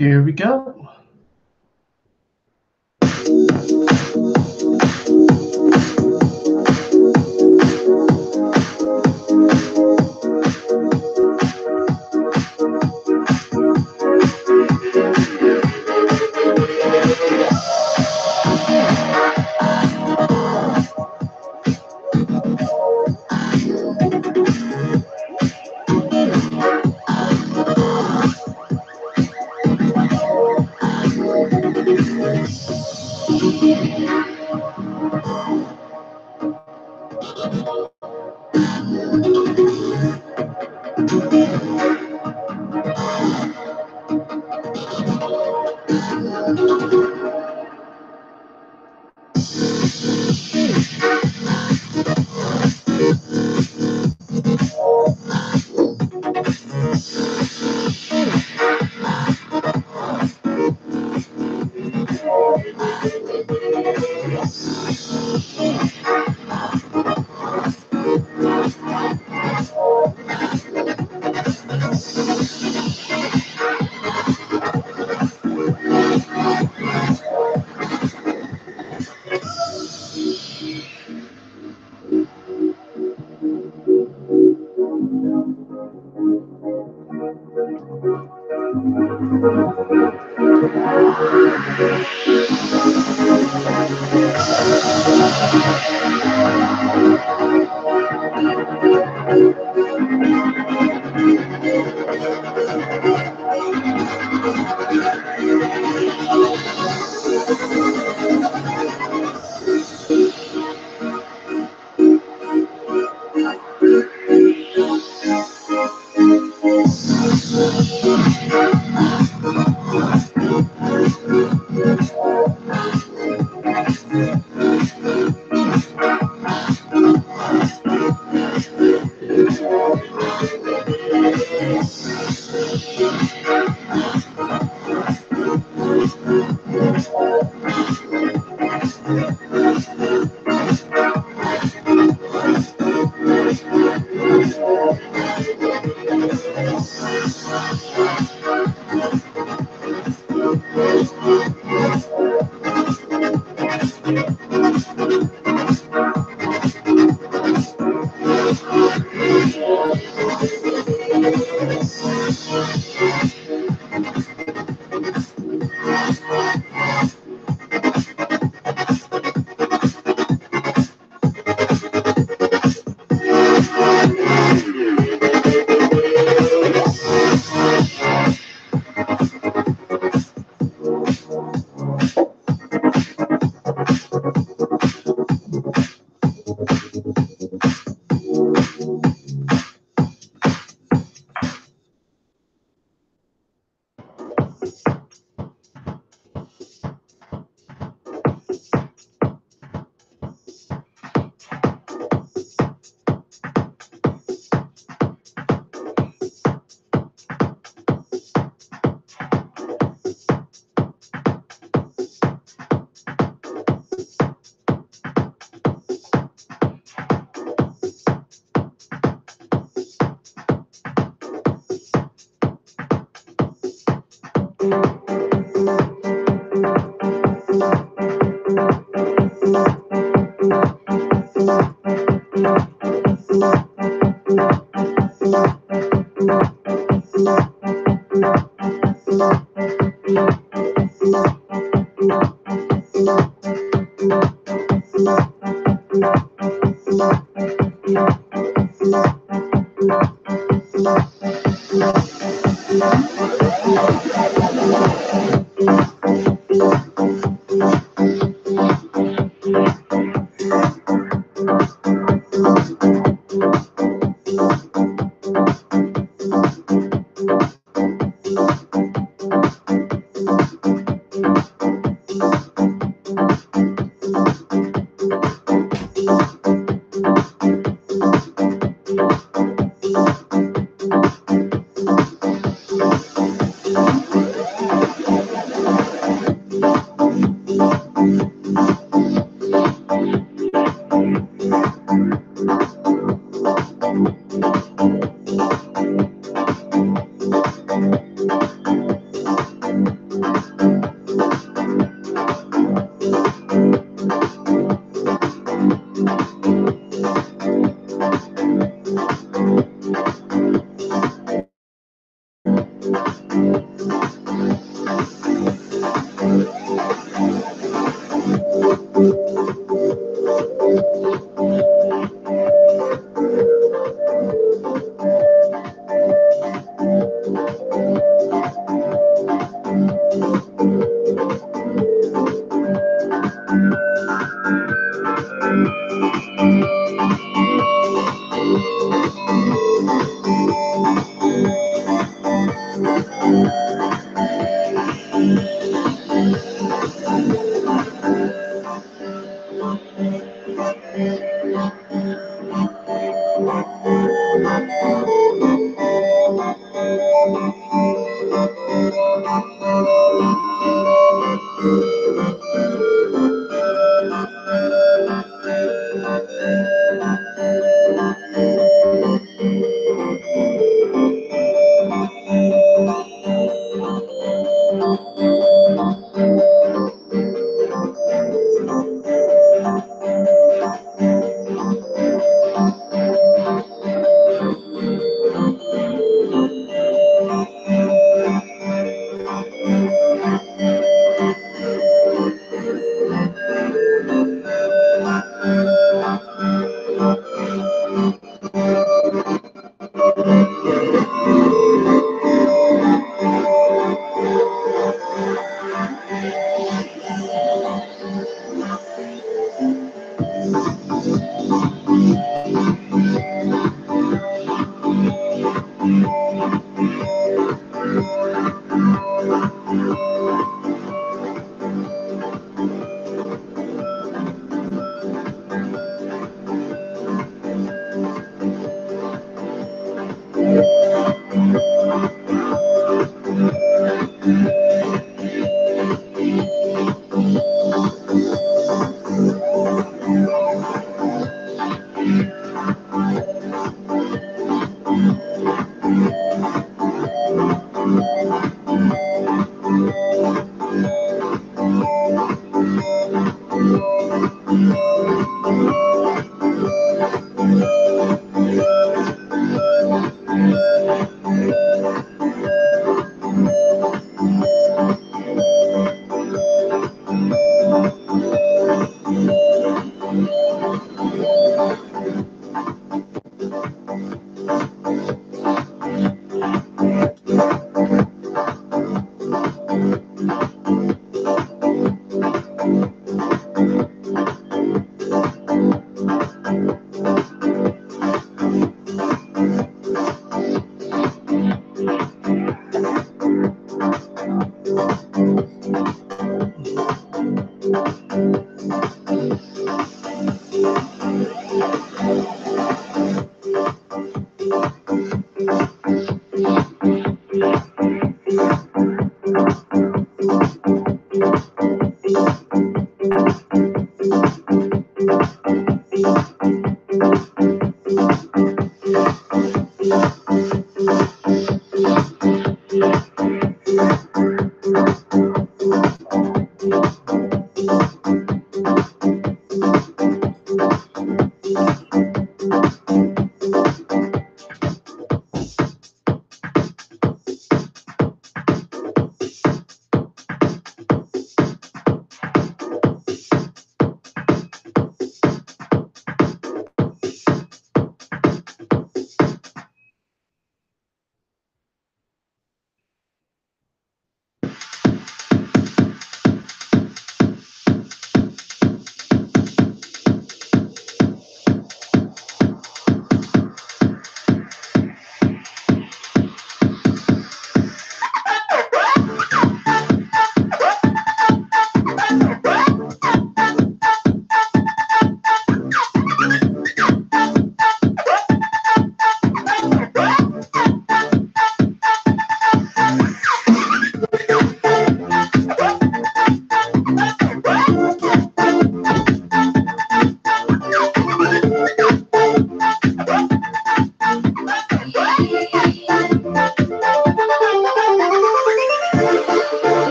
Here we go.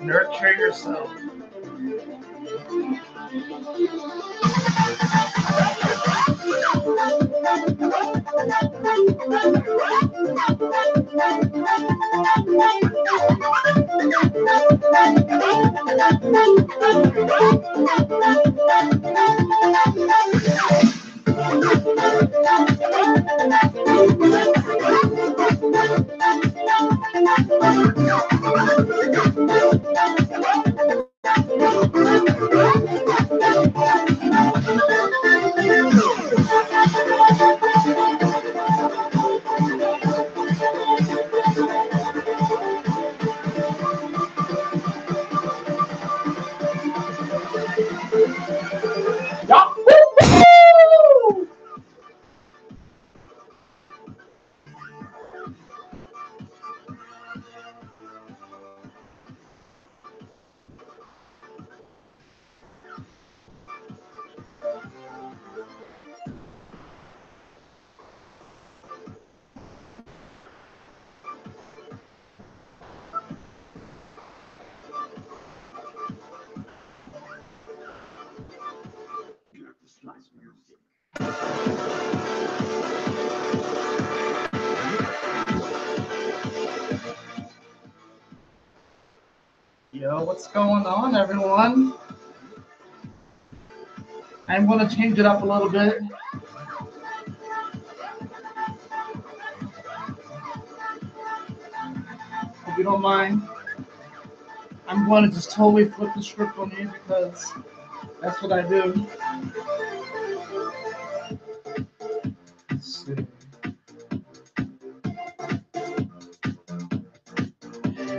Nurture yourself. Yo, what's going on, everyone? I'm going to change it up a little bit. If you don't mind, I'm going to just totally flip the script on you because that's what I do. Let's see.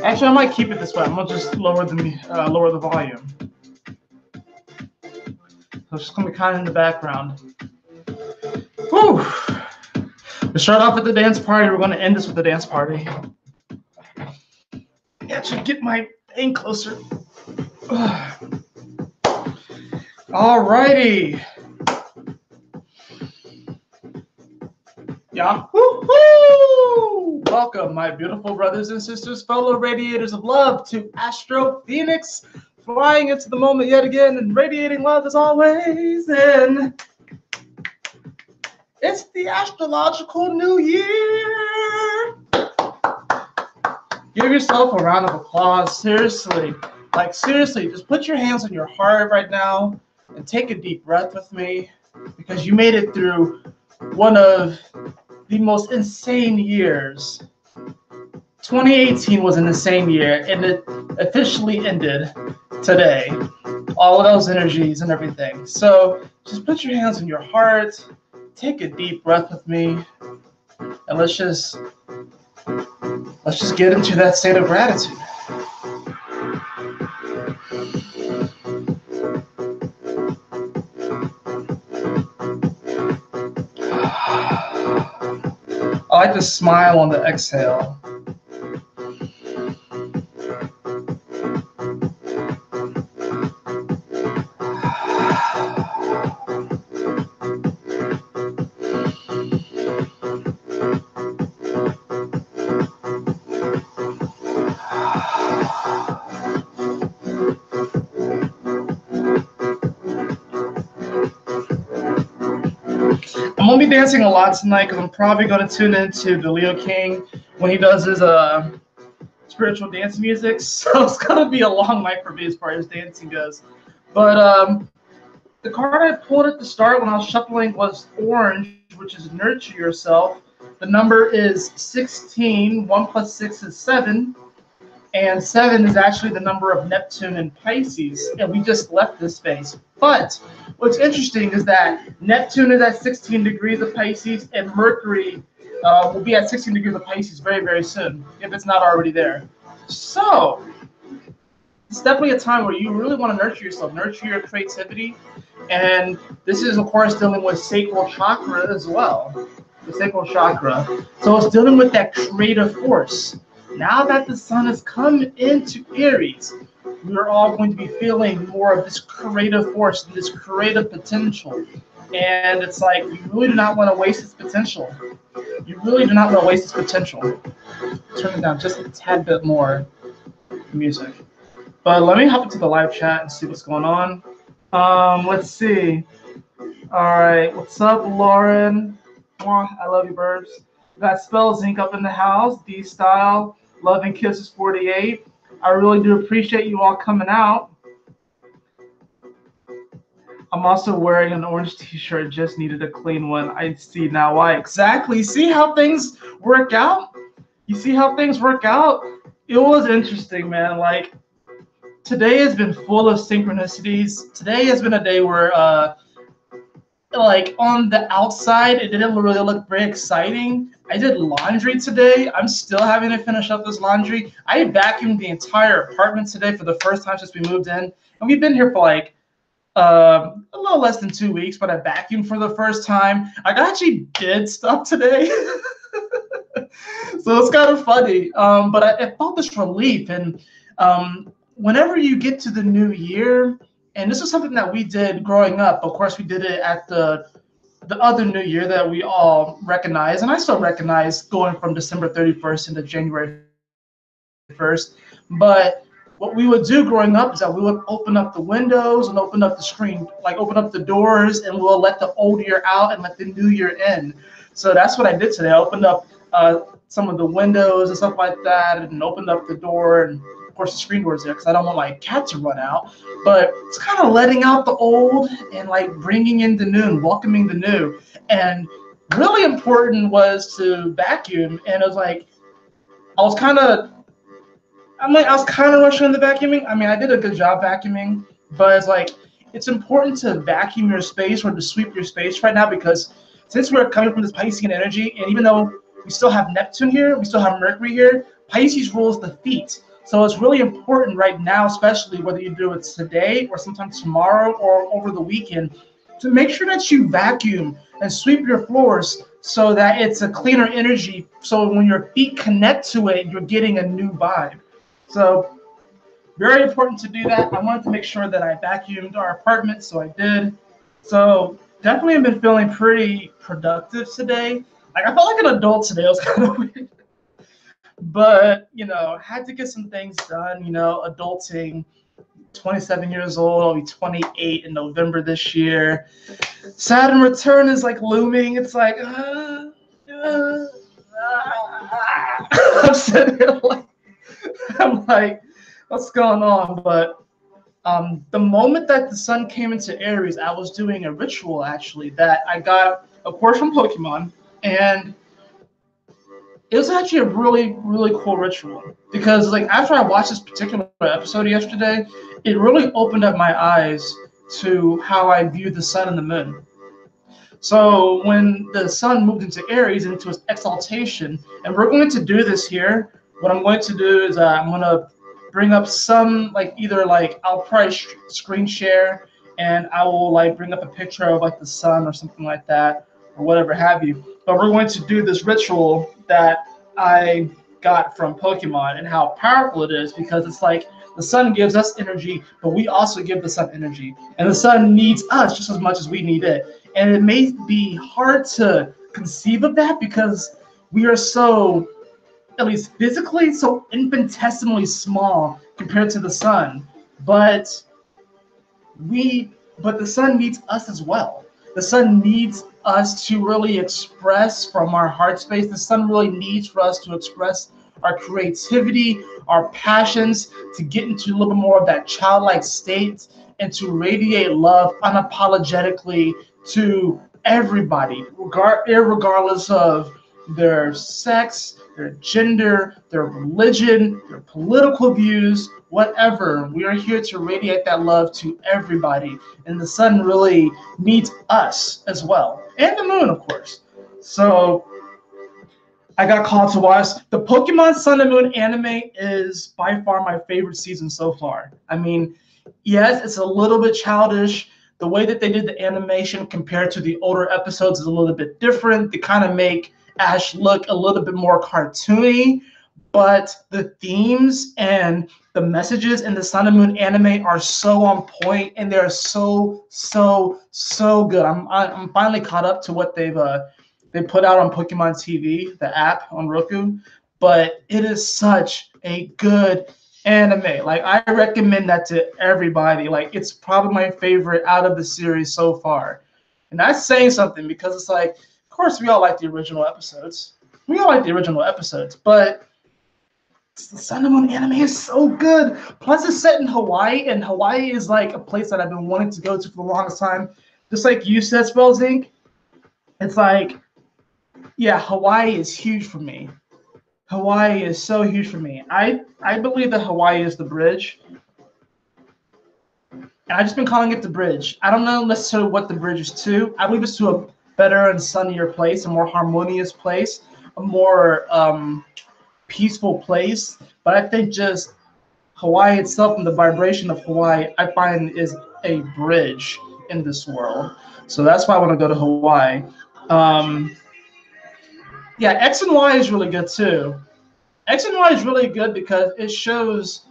Actually, I might keep it this way. I'm gonna just lower the volume. So it's just gonna be kind of in the background. Whew. We start off at the dance party. We're gonna end this with the dance party. Yeah, to get my thing closer. Alrighty. Yeah. Woo-hoo! Welcome, my beautiful brothers and sisters, fellow radiators of love, to Astro Fenixx, flying into the moment yet again and radiating love as always. And it's the astrological new year. Give yourself a round of applause. Seriously. Like, seriously, just put your hands on your heart right now and take a deep breath with me, because you made it through one of the most insane years. 2018 was an insane year, and it officially ended today. All of those energies and everything. So just put your hands on your heart, take a deep breath with me, and let's just get into that state of gratitude. I like to smile on the exhale. I'm gonna be dancing a lot tonight because I'm probably gonna tune into the Leo King when he does his spiritual dance music. So it's gonna be a long night for me as far as dancing goes. But the card I pulled at the start when I was shuffling was orange, which is nurture yourself. The number is 16. 1 plus 6 is 7. And 7 is actually the number of Neptune and Pisces. And we just left this space. But what's interesting is that Neptune is at 16 degrees of Pisces, and Mercury will be at 16 degrees of Pisces very, very soon, if it's not already there. So it's definitely a time where you really want to nurture yourself, nurture your creativity. And this is, of course, dealing with sacral chakra as well, the sacral chakra. So it's dealing with that creative force. Now that the sun has come into Aries, we're all going to be feeling more of this creative force, this creative potential. And it's like, you really do not want to waste this potential. You really do not want to waste this potential. Turn it down just a tad bit more, music. But let me hop into the live chat and see what's going on. Let's see. All right, what's up, Lauren? Mwah, I love you, Burbs. Got Spells Inc. up in the house. D Style, Love and Kisses 48. I really do appreciate you all coming out. I'm also wearing an orange t-shirt. Just needed a clean one. I see now why. Exactly. See how things work out? You see how things work out? It was interesting, man. Like, today has been full of synchronicities. Today has been a day where, like, on the outside, it didn't really look very exciting. I did laundry today. I'm still having to finish up this laundry. I vacuumed the entire apartment today for the first time since we moved in. And we've been here for, like, a little less than 2 weeks, but I vacuumed for the first time. I actually did stuff today. So it's kind of funny. But I felt this relief. And whenever you get to the new year, and this is something that we did growing up. Of course, we did it at the other new year that we all recognize. And I still recognize going from December 31st into January 1st. But what we would do growing up is that we would open up the windows and open up the screen, like open up the doors, and we'll let the old year out and let the new year in. So that's what I did today. I opened up some of the windows and stuff like that, and opened up the door, and of course the screen doors there because I don't want my cat to run out. But it's kind of letting out the old and like bringing in the new and welcoming the new. And really important was to vacuum, and it was like I was kind of rushing the vacuuming. I mean, I did a good job vacuuming, but it's like it's important to vacuum your space or to sweep your space right now because since we're coming from this Piscean energy, and even though we still have Neptune here, we still have Mercury here, Pisces rules the feet. So it's really important right now, especially whether you do it today or sometime tomorrow or over the weekend, to make sure that you vacuum and sweep your floors so that it's a cleaner energy. So when your feet connect to it, you're getting a new vibe. So very important to do that. I wanted to make sure that I vacuumed our apartment, so I did. So definitely have been feeling pretty productive today. Like I felt like an adult today. It was kind of weird. But, you know, had to get some things done, you know, adulting, 27 years old, I'll be 28 in November this year. Saturn return is like looming. It's like, I'm sitting here like, I'm like, what's going on? But the moment that the sun came into Aries, I was doing a ritual actually that I got, of course, from Pokemon, and it was actually a really, really cool ritual because, like, after I watched this particular episode yesterday, it really opened up my eyes to how I view the sun and the moon. So when the sun moved into Aries, into its exaltation, and we're going to do this here, what I'm going to do is I'm going to bring up some, like, either, like, I'll probably screen share, and I will, like, bring up a picture of, like, the sun or something like that, or whatever have you. But we're going to do this ritual that I got from Pokemon and how powerful it is because it's like the sun gives us energy, but we also give the sun energy. And the sun needs us just as much as we need it. And it may be hard to conceive of that because we are so, at least physically, so infinitesimally small compared to the sun. But the sun needs us as well. The sun needs us to really express from our heart space. The sun really needs for us to express our creativity, our passions, to get into a little bit more of that childlike state and to radiate love unapologetically to everybody, regardless of their sex, their gender, their religion, their political views, whatever. We are here to radiate that love to everybody. And the sun really needs us as well. And the moon, of course. So I got called to watch. The Pokemon Sun and Moon anime is by far my favorite season so far. I mean, yes, it's a little bit childish. The way that they did the animation compared to the older episodes is a little bit different. They kind of make Ash look a little bit more cartoony, but the themes and the messages in the Sun and Moon anime are so on point, and they're so good. I'm finally caught up to what they put out on Pokemon TV, the app on Roku, but it is such a good anime. Like, I recommend that to everybody. Like, it's probably my favorite out of the series so far. And that's saying something, because it's like, of course, we all like the original episodes. We all like the original episodes, but the Sun and Moon anime is so good. Plus, it's set in Hawaii, and Hawaii is like a place that I've been wanting to go to for the longest time. Just like you said, Spells Inc., it's like, yeah, Hawaii is huge for me. Hawaii is so huge for me. I believe that Hawaii is the bridge. And I've just been calling it the bridge. I don't know necessarily what the bridge is to. I believe it's to a better and sunnier place, a more harmonious place, a more peaceful place. But I think just Hawaii itself and the vibration of Hawaii, I find, is a bridge in this world. So that's why I want to go to Hawaii. Yeah, X and Y is really good too. X and Y is really good because it shows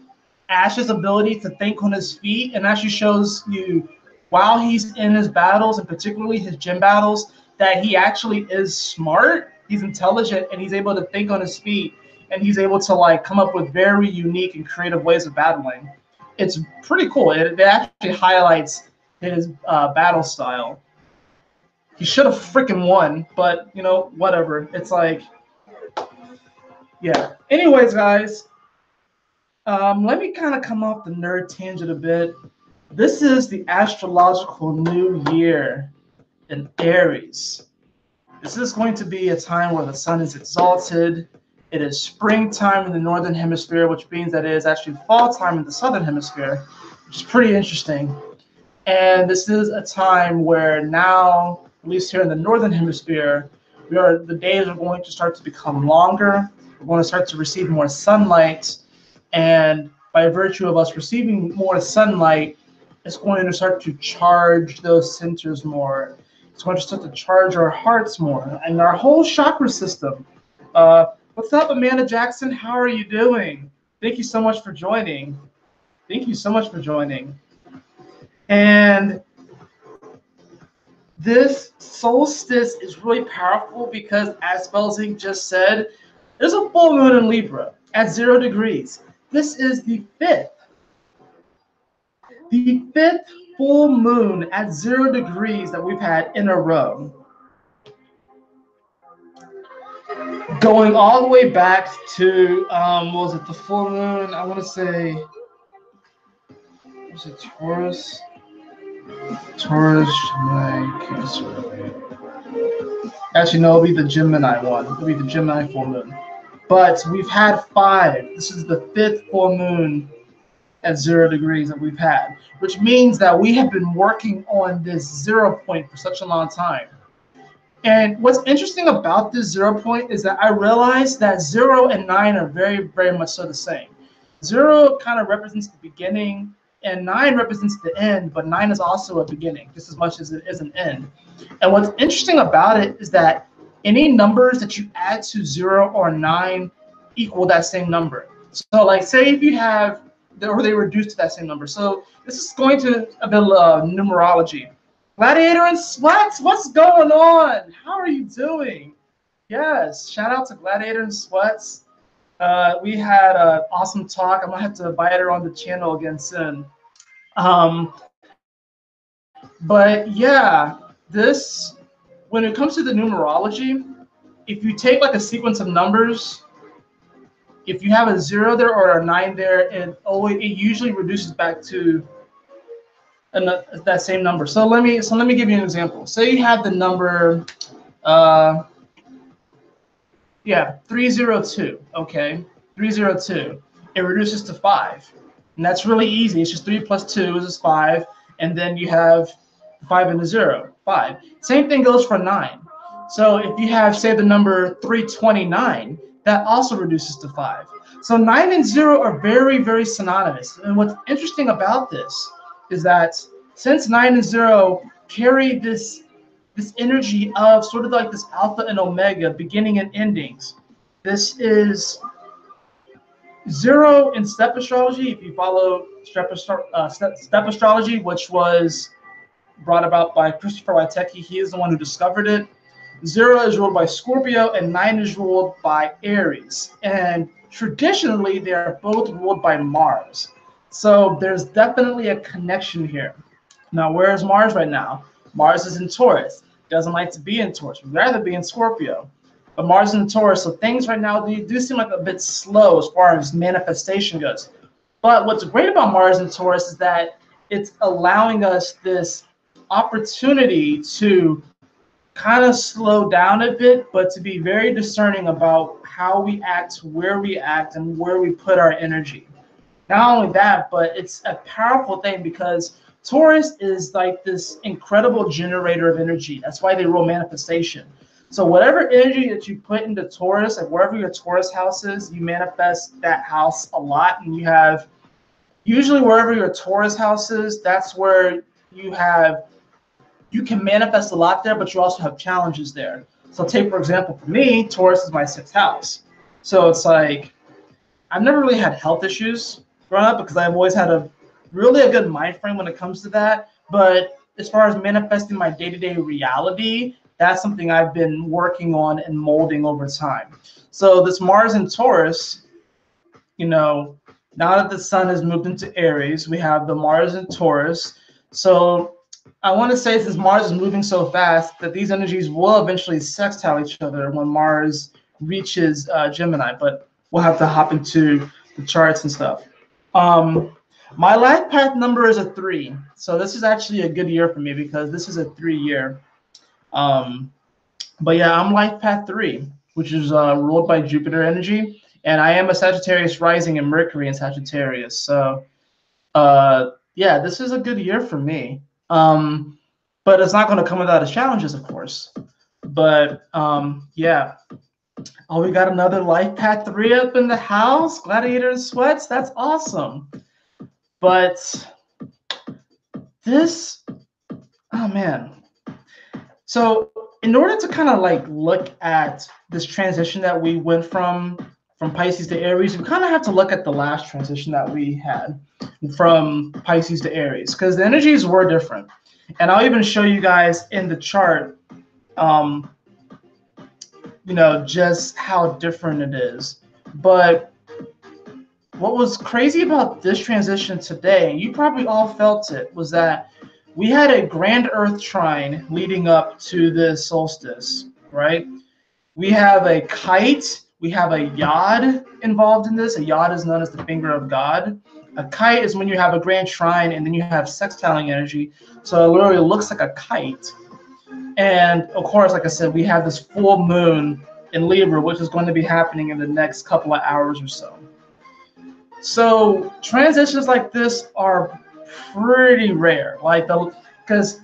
Ash's ability to think on his feet, and actually shows you, while he's in his battles, and particularly his gym battles, that he actually is smart, he's intelligent, and he's able to think on his feet, and he's able to like come up with very unique and creative ways of battling. It's pretty cool. It actually highlights his battle style. He should have freaking won, but you know, whatever. It's like, yeah. Anyways, guys, let me kind of come off the nerd tangent a bit. This is the astrological new year in Aries. This is going to be a time where the sun is exalted. It is springtime in the northern hemisphere, which means that it is actually fall time in the southern hemisphere, which is pretty interesting. And this is a time where now, at least here in the northern hemisphere, the days are going to start to become longer. We're going to start to receive more sunlight. And by virtue of us receiving more sunlight, it's going to start to charge those centers more. It's going to start to charge our hearts more and our whole chakra system. What's up, Amanda Jackson? How are you doing? Thank you so much for joining. Thank you so much for joining. And this solstice is really powerful because, as Spells Inc. just said, there's a full moon in Libra at 0 degrees. This is the fifth full moon at 0 degrees that we've had in a row. Going all the way back to, what was it, the full moon? I want to say, was it Taurus? Taurus, Gemini, Cancer. Actually, no, it'll be the Gemini one. It'll be the Gemini full moon. But we've had 5. This is the 5th full moon at 0 degrees that we've had, which means that we have been working on this 0 point for such a long time. And what's interesting about this 0 point is that I realized that 0 and 9 are very, very much so the same. 0 kind of represents the beginning, and 9 represents the end, but 9 is also a beginning, just as much as it is an end. And what's interesting about it is that any numbers that you add to 0 or 9 equal that same number. So like, say if you have, or they reduce to that same number. So this is going to a bit of numerology. Gladiator and Sweats, what's going on? How are you doing? Yes, shout out to Gladiator and Sweats. We had an awesome talk. I'm gonna have to invite her on the channel again soon. But yeah, this, when it comes to the numerology, if you take like a sequence of numbers, if you have a 0 there or a 9 there, it usually reduces back to that same number. So let me give you an example. Say you have the number, 302. Okay, 302. It reduces to 5, and that's really easy. It's just 3 plus 2 is 5, and then you have 5 and a 0, 5. Same thing goes for 9. So if you have, say, the number 329, that also reduces to 5. So 9 and 0 are very, very synonymous. And what's interesting about this is that since 9 and 0 carry this energy of sort of like this alpha and omega, beginning and endings. This is 0 in step astrology. If you follow step astrology, which was brought about by Christopher Witecki, he is the one who discovered it. 0 is ruled by Scorpio, and 9 is ruled by Aries. And traditionally, they are both ruled by Mars. So there's definitely a connection here. Now, where is Mars right now? Mars is in Taurus. Doesn't like to be in Taurus. Would rather be in Scorpio. But Mars is in Taurus, so things right now do seem like a bit slow as far as manifestation goes. But what's great about Mars in Taurus is that it's allowing us this opportunity to kind of slow down a bit, but to be very discerning about how we act, and where we put our energy. Not only that, but it's a powerful thing because Taurus is like this incredible generator of energy. That's why they rule manifestation. So whatever energy that you put into Taurus, like wherever your Taurus house is, you manifest that house a lot. And you have, usually wherever your Taurus house is, that's where you can manifest a lot there, but you also have challenges there. So take, for example, for me, Taurus is my 6th house. So it's like, I've never really had health issues growing up because I've always had a good mind frame when it comes to that. But as far as manifesting my day-to-day reality, that's something I've been working on and molding over time. So this Mars in Taurus, now that the sun has moved into Aries, we have the Mars in Taurus. So I want to say, since Mars is moving so fast, that these energies will eventually sextile each other when Mars reaches Gemini, but we'll have to hop into the charts and stuff. My life path number is a 3. So this is actually a good year for me because this is a 3 year. But yeah, I'm life path 3, which is ruled by Jupiter energy. And I am a Sagittarius rising and Mercury in Sagittarius. So yeah, this is a good year for me. But it's not going to come without its challenges, of course. But yeah. Oh, we got another life path 3 up in the house. Gladiator and Sweats. That's awesome. But this, oh man. So in order to kind of like look at this transition that we went from Pisces to Aries, we kind of have to look at the last transition that we had from Pisces to Aries, because the energies were different. And I'll even show you guys in the chart, just how different it is. But what was crazy about this transition today, and you probably all felt it, was that we had a grand Earth trine leading up to this solstice, right? We have a kite, we have a yod involved in this. A yod is known as the finger of God. A kite is when you have a grand trine and then you have sextiling energy. So it literally looks like a kite. And of course, like I said, we have this full moon in Libra, which is going to be happening in the next couple of hours or so. So transitions like this are pretty rare, because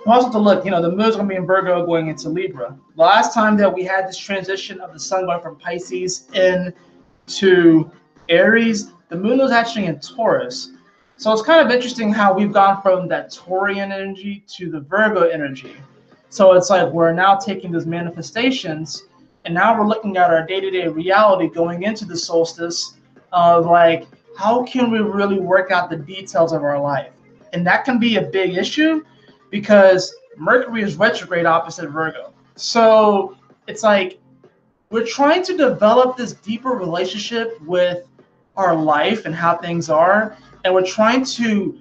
also to look, the moon's going to be in Virgo going into Libra. The last time that we had this transition of the sun going from Pisces into Aries, the moon was actually in Taurus. So it's kind of interesting how we've gone from that Taurian energy to the Virgo energy. So it's like we're now taking those manifestations, and now we're looking at our day-to-day reality going into the solstice of like, how can we really work out the details of our life? And that can be a big issue because Mercury is retrograde opposite Virgo. So it's like we're trying to develop this deeper relationship with our life and how things are, and we're trying to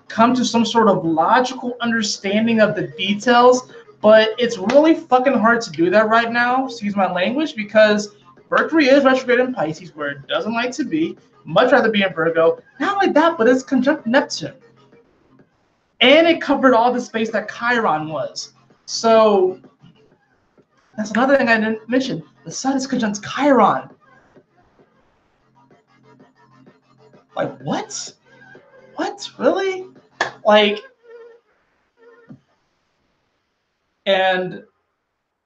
come to some sort of logical understanding of the details, but it's really fucking hard to do that right now, excuse my language, because Mercury is retrograde in Pisces, where it doesn't like to be. Much rather be in Virgo. Not like that, but it's conjunct Neptune. And it covered all the space that Chiron was. So that's another thing I didn't mention. The sun is conjunct Chiron. Like, what? What? Really? Like, and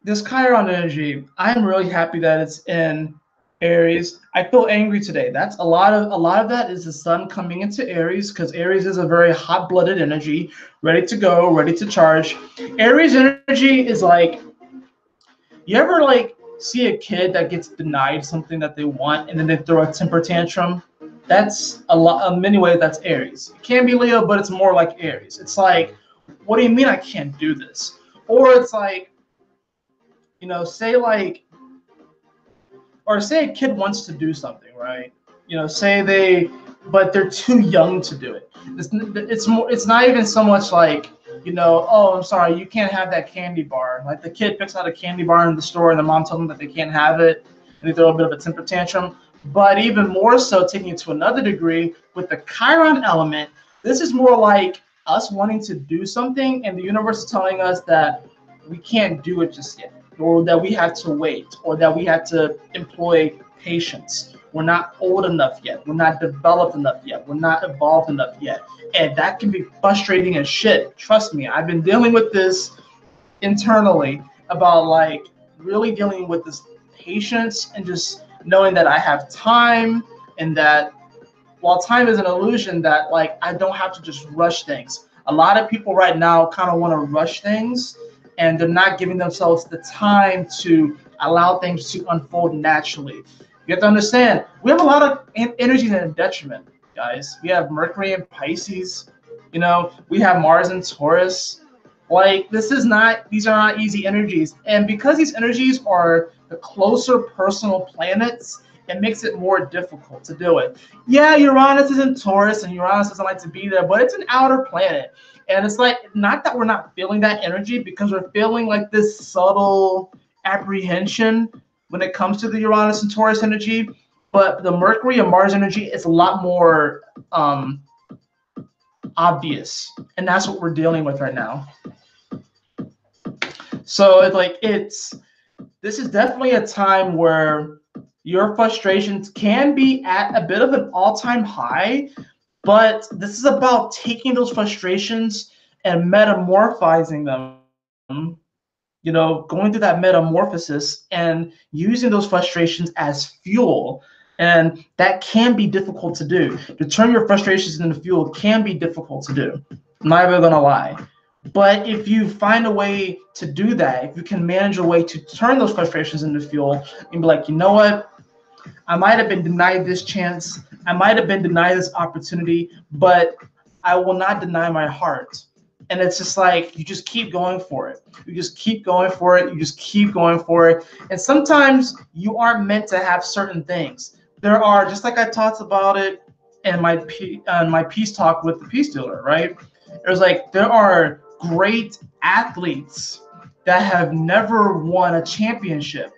this Chiron energy, I'm really happy that it's in Aries. I feel angry today. That's a lot of that is the sun coming into Aries, because Aries is a very hot-blooded energy, ready to go, ready to charge. Aries energy is like, you ever like see a kid that gets denied something that they want and then they throw a temper tantrum? That's in many ways that's Aries. It can be Leo, but it's more like Aries. It's like, what do you mean I can't do this? Or it's like, you know, say like, or say a kid wants to do something, right? You know, but they're too young to do it. It's not even so much like, you know, oh, I'm sorry, you can't have that candy bar. Like the kid picks out a candy bar in the store and the mom tells them that they can't have it, and they throw a bit of a temper tantrum. But even more so, taking it to another degree with the Chiron element, this is more like us wanting to do something and the universe is telling us that we can't do it just yet, or that we have to wait, or that we have to employ patience. We're not old enough yet. We're not developed enough yet. We're not evolved enough yet. And that can be frustrating as shit. Trust me, I've been dealing with this internally about like really dealing with this patience and just knowing that I have time, and that while time is an illusion, that like I don't have to just rush things. A lot of people right now kind of want to rush things, and they're not giving themselves the time to allow things to unfold naturally. You have to understand, we have a lot of energies in detriment, guys. We have Mercury in Pisces, you know, we have Mars in Taurus. Like, these are not easy energies. And because these energies are the closer personal planets, it makes it more difficult to do it. Yeah, Uranus is in Taurus, and Uranus doesn't like to be there, but it's an outer planet. And it's like, not that we're not feeling that energy, because we're feeling like this subtle apprehension when it comes to the Uranus and Taurus energy, but the Mercury and Mars energy is a lot more obvious, and that's what we're dealing with right now. So it's like, this is definitely a time where your frustrations can be at a bit of an all-time high, but this is about taking those frustrations and metamorphizing them, you know, going through that metamorphosis and using those frustrations as fuel. And that can be difficult to do. To turn your frustrations into fuel can be difficult to do. I'm not even gonna lie. But if you find a way to do that, if you can manage a way to turn those frustrations into fuel and be like, you know what? I might have been denied this chance. I might have been denied this opportunity, but I will not deny my heart. And it's just like, you just keep going for it. You just keep going for it. You just keep going for it. And sometimes you aren't meant to have certain things. There are, just like I talked about it in my peace talk with the peace dealer, right? There's like, there are great athletes that have never won a championship.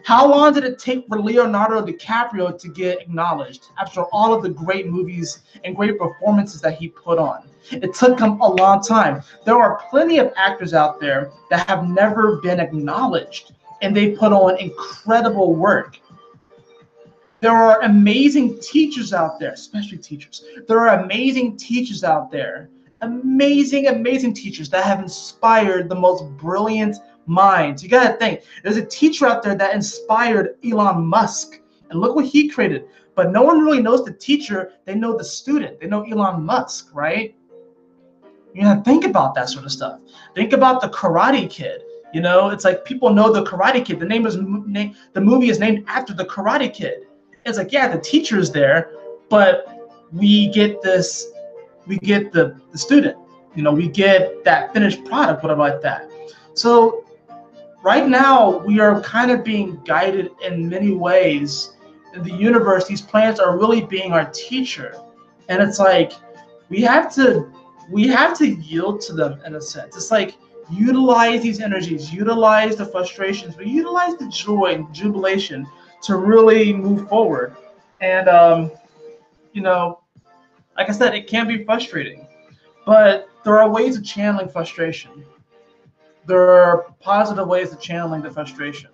How long did it take for Leonardo DiCaprio to get acknowledged after all of the great movies and great performances that he put on? It took him a long time. There are plenty of actors out there that have never been acknowledged, and they put on incredible work. There are amazing teachers out there, especially teachers. There are amazing teachers out there, amazing teachers that have inspired the most brilliant minds. You gotta think, there's a teacher out there that inspired Elon Musk, and look what he created. But no one really knows the teacher, they know the student, they know Elon Musk, right? You gotta think about that sort of stuff. Think about the Karate Kid. You know, it's like, people know the Karate Kid. The movie is named after the Karate Kid. It's like, yeah, the teacher is there, but we get the student. You know, we get that finished product, whatever like that. So right now, we are kind of being guided in many ways. In the universe, these planets are really being our teacher. And it's like, we have to yield to them in a sense. It's like, utilize these energies, utilize the frustrations, but utilize the joy and jubilation to really move forward. And, you know, like I said, it can be frustrating, but there are ways of channeling frustration. There are positive ways of channeling the frustration.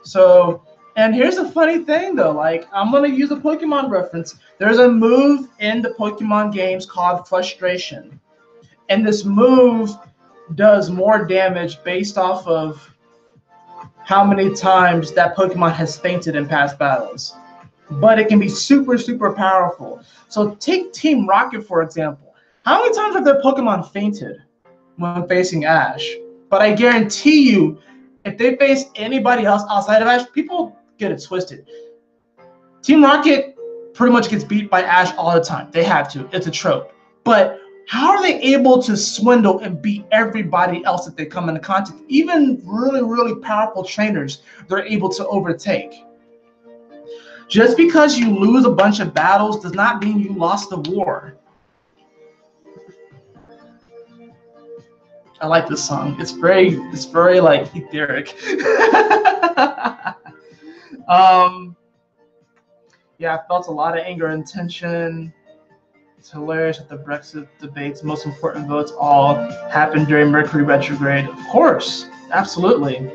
So, and here's the funny thing though, like, I'm going to use a Pokemon reference. There's a move in the Pokemon games called Frustration. And this move does more damage based off of how many times that Pokemon has fainted in past battles. But it can be super, super powerful. So take Team Rocket, for example. How many times have their Pokemon fainted when facing Ash? But I guarantee you, if they face anybody else outside of Ash, people get it twisted. Team Rocket pretty much gets beat by Ash all the time. They have to. It's a trope. But how are they able to swindle and beat everybody else that they come into contact? Even really, really powerful trainers, they're able to overtake. Just because you lose a bunch of battles does not mean you lost the war. I like this song. It's very like etheric. Yeah, I felt a lot of anger and tension. It's hilarious that the Brexit debates, most important votes, all happened during Mercury retrograde. Of course, absolutely.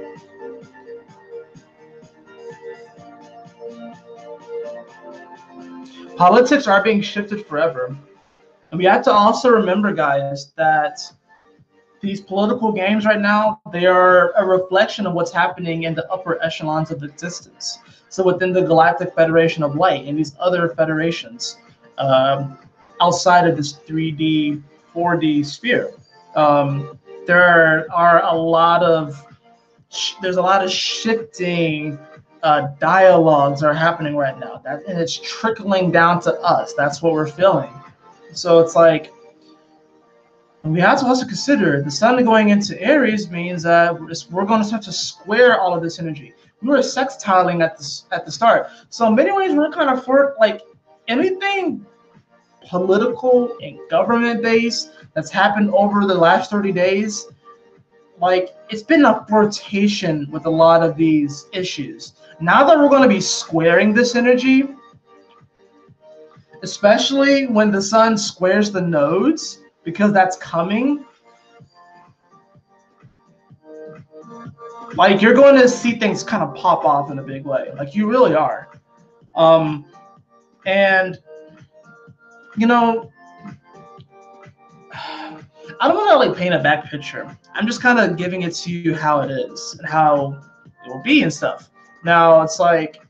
Politics are being shifted forever. And we have to also remember, guys, that these political games right now, they are a reflection of what's happening in the upper echelons of existence. So within the Galactic Federation of Light and these other federations outside of this 3D, 4D sphere, there's a lot of shifting dialogues are happening right now, and it's trickling down to us. That's what we're feeling. So it's like, and we have to also consider the sun going into Aries means that we're going to start to square all of this energy. We were sextiling at the start, so in many ways we're kind of for like anything political and government based that's happened over the last 30 days. Like, it's been a flirtation with a lot of these issues. Now that we're going to be squaring this energy, especially when the sun squares the nodes, because that's coming, like, you're going to see things kind of pop off in a big way. Like, you really are. And, you know, I don't want to like paint a back picture. I'm just kind of giving it to you how it is and how it will be and stuff. Now, it's like,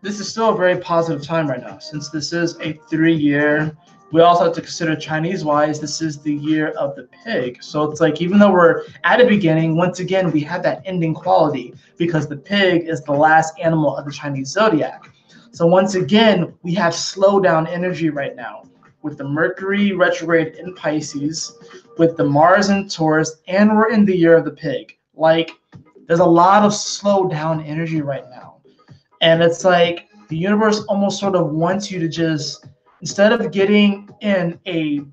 this is still a very positive time right now, since this is a 3-year. We also have to consider Chinese-wise, this is the year of the pig. So it's like, even though we're at a beginning, once again, we have that ending quality because the pig is the last animal of the Chinese zodiac. So once again, we have slow down energy right now with the Mercury retrograde in Pisces, with the Mars in Taurus, and we're in the year of the pig. Like, there's a lot of slow down energy right now. And it's like the universe almost sort of wants you to just, instead of getting in the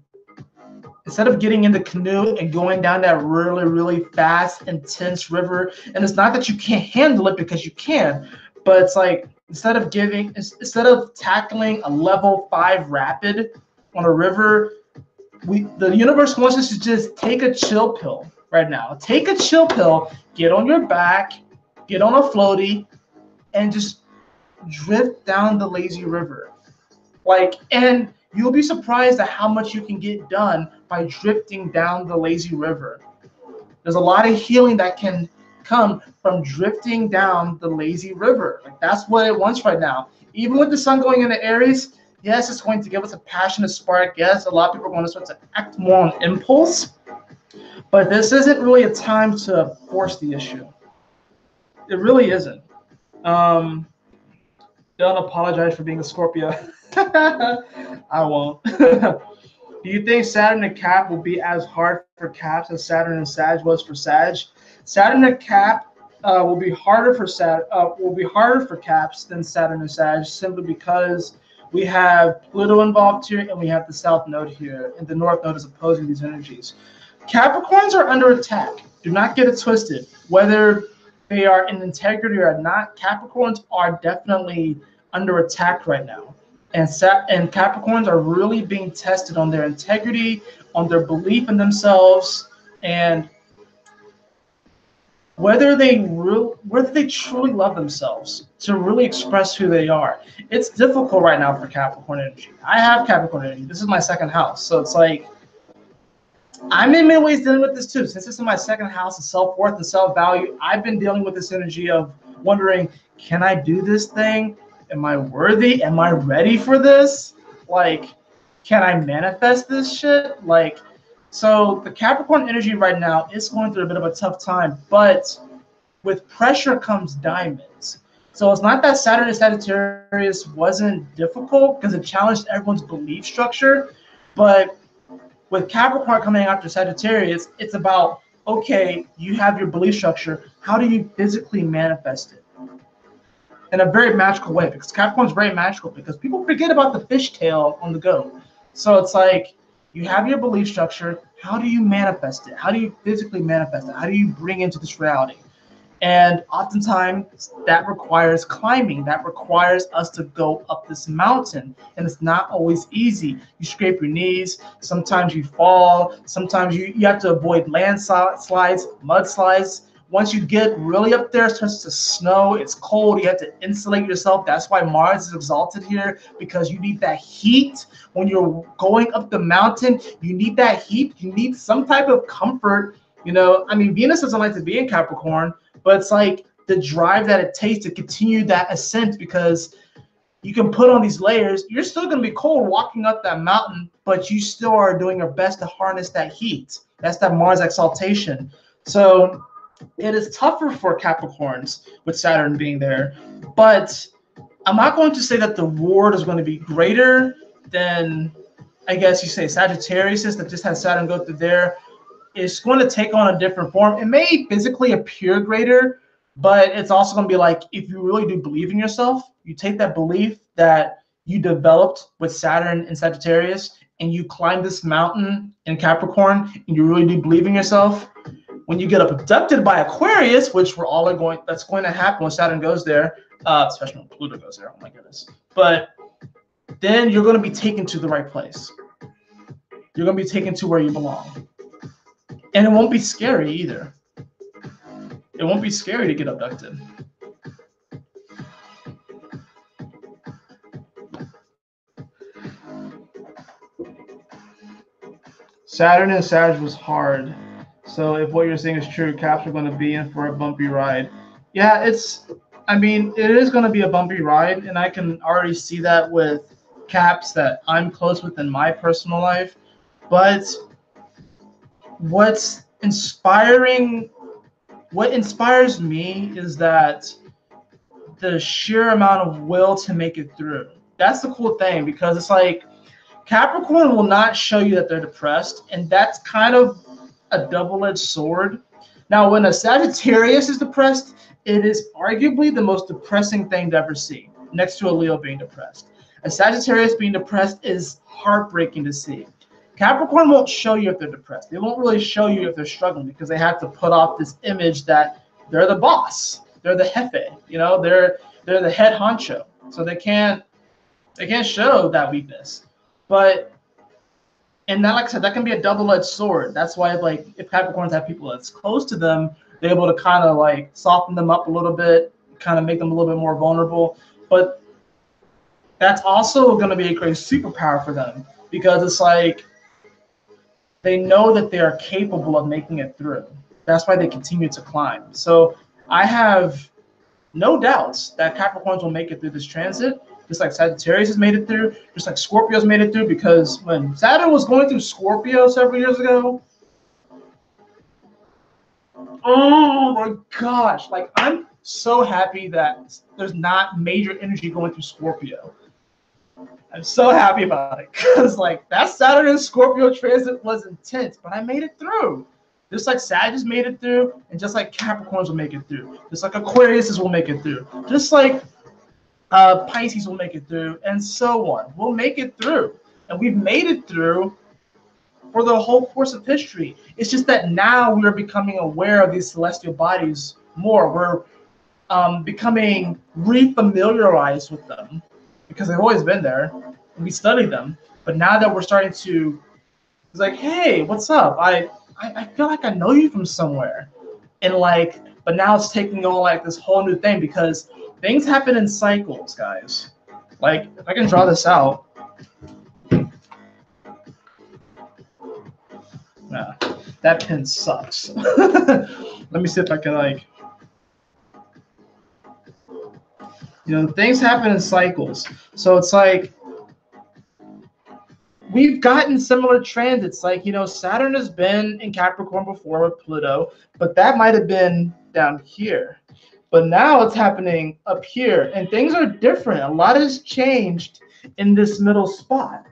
canoe and going down that really, really fast, intense river, and it's not that you can't handle it, because you can, but it's like, instead of tackling a level 5 rapid on a river, the universe wants us to just take a chill pill right now. Take a chill pill, get on your back, get on a floaty, and just drift down the lazy river. Like, and you'll be surprised at how much you can get done by drifting down the lazy river. There's a lot of healing that can come from drifting down the lazy river. Like, that's what it wants right now. Even with the sun going into Aries, yes, it's going to give us a passionate spark. Yes, a lot of people are going to start to act more on impulse, but this isn't really a time to force the issue. It really isn't. Don't apologize for being a Scorpio. I won't. Do you think Saturn and Cap will be as hard for Caps as Saturn and Sag was for Sag? Saturn and Cap will be harder for Caps than Saturn and Sag, simply because we have Pluto involved here, and we have the South Node here, and the North Node is opposing these energies. Capricorns are under attack. Do not get it twisted. Whether they are in integrity or not, Capricorns are definitely under attack right now. And Capricorns are really being tested on their integrity, on their belief in themselves, and whether they truly love themselves to really express who they are. It's difficult right now for Capricorn energy. I have Capricorn energy. This is my second house. So it's like, I'm in many ways dealing with this too. Since this is my second house of self-worth and self-value, I've been dealing with this energy of wondering, can I do this thing? Am I worthy? Am I ready for this? Like, can I manifest this shit? Like, so the Capricorn energy right now is going through a bit of a tough time, but with pressure comes diamonds. So it's not that Saturn and Sagittarius wasn't difficult, because it challenged everyone's belief structure, But with Capricorn coming after Sagittarius, it's about, okay, you have your belief structure. How do you physically manifest it? In a very magical way, because Capricorn's very magical, because people forget about the fishtail on the goat. So it's like, you have your belief structure. How do you manifest it? How do you physically manifest it? How do you bring into this reality? And oftentimes that requires climbing. That requires us to go up this mountain. And it's not always easy. You scrape your knees. Sometimes you fall. Sometimes you have to avoid landslides, mudslides. Once you get really up there, it starts to snow. It's cold. You have to insulate yourself. That's why Mars is exalted here, because you need that heat. When you're going up the mountain, you need that heat. You need some type of comfort. You know, I mean, Venus doesn't like to be in Capricorn, but it's like the drive that it takes to continue that ascent, because you can put on these layers. You're still going to be cold walking up that mountain, but you still are doing your best to harness that heat. That's that Mars exaltation. So it is tougher for Capricorns with Saturn being there, but I'm not going to say that the reward is going to be greater than, I guess you say, Sagittarius that just has Saturn go through there. It's going to take on a different form. It may physically appear greater, but it's also going to be like, if you really do believe in yourself, you take that belief that you developed with Saturn and Sagittarius, and you climb this mountain in Capricorn, and you really do believe in yourself. When you get abducted by Aquarius, which we're all going, that's going to happen when Saturn goes there, especially when Pluto goes there. Oh my goodness! But then you're going to be taken to the right place. You're going to be taken to where you belong. And it won't be scary either. It won't be scary to get abducted. Saturn and Sag was hard. So if what you're saying is true, Caps are going to be in for a bumpy ride. Yeah, I mean, it is going to be a bumpy ride, and I can already see that with Caps that I'm close with in my personal life. But what inspires me is that the sheer amount of will to make it through. That's the cool thing, because it's like Capricorn will not show you that they're depressed, and that's kind of a double-edged sword. Now, when a Sagittarius is depressed, it is arguably the most depressing thing to ever see, next to a Leo being depressed. A Sagittarius being depressed is heartbreaking to see. Capricorn won't show you if they're depressed. They won't really show you if they're struggling, because they have to put off this image that they're the boss. They're the jefe. You know, they're the head honcho. So they can't show that weakness. But and that, like I said, that can be a double-edged sword. That's why, like, if Capricorns have people that's close to them, they're able to kind of like soften them up a little bit, kind of make them a little bit more vulnerable. But that's also going to be a great superpower for them, because it's like they know that they are capable of making it through. That's why they continue to climb. So I have no doubts that Capricorns will make it through this transit, just like Sagittarius has made it through, just like Scorpio's made it through, because when Saturn was going through Scorpio several years ago, oh my gosh, like, I'm so happy that there's not major energy going through Scorpio. I'm so happy about it, because like that Saturn and Scorpio transit was intense, but I made it through. Just like Sagittarius made it through, and just like Capricorns will make it through. Just like Aquarius will make it through. Just like Pisces will make it through, and so on. We'll make it through. And we've made it through for the whole course of history. It's just that now we are becoming aware of these celestial bodies more. We're becoming refamiliarized with them, because they've always been there, and we study them. But now that we're starting to, it's like, hey, what's up? I feel like I know you from somewhere. And like, but now it's taking on like this whole new thing, because things happen in cycles, guys. Like, if I can draw this out. Nah, that pen sucks. Let me see if I can, like, you know, things happen in cycles. So it's like, we've gotten similar transits. Like, you know, Saturn has been in Capricorn before with Pluto, but that might have been down here. But now it's happening up here, and things are different. A lot has changed in this middle spot.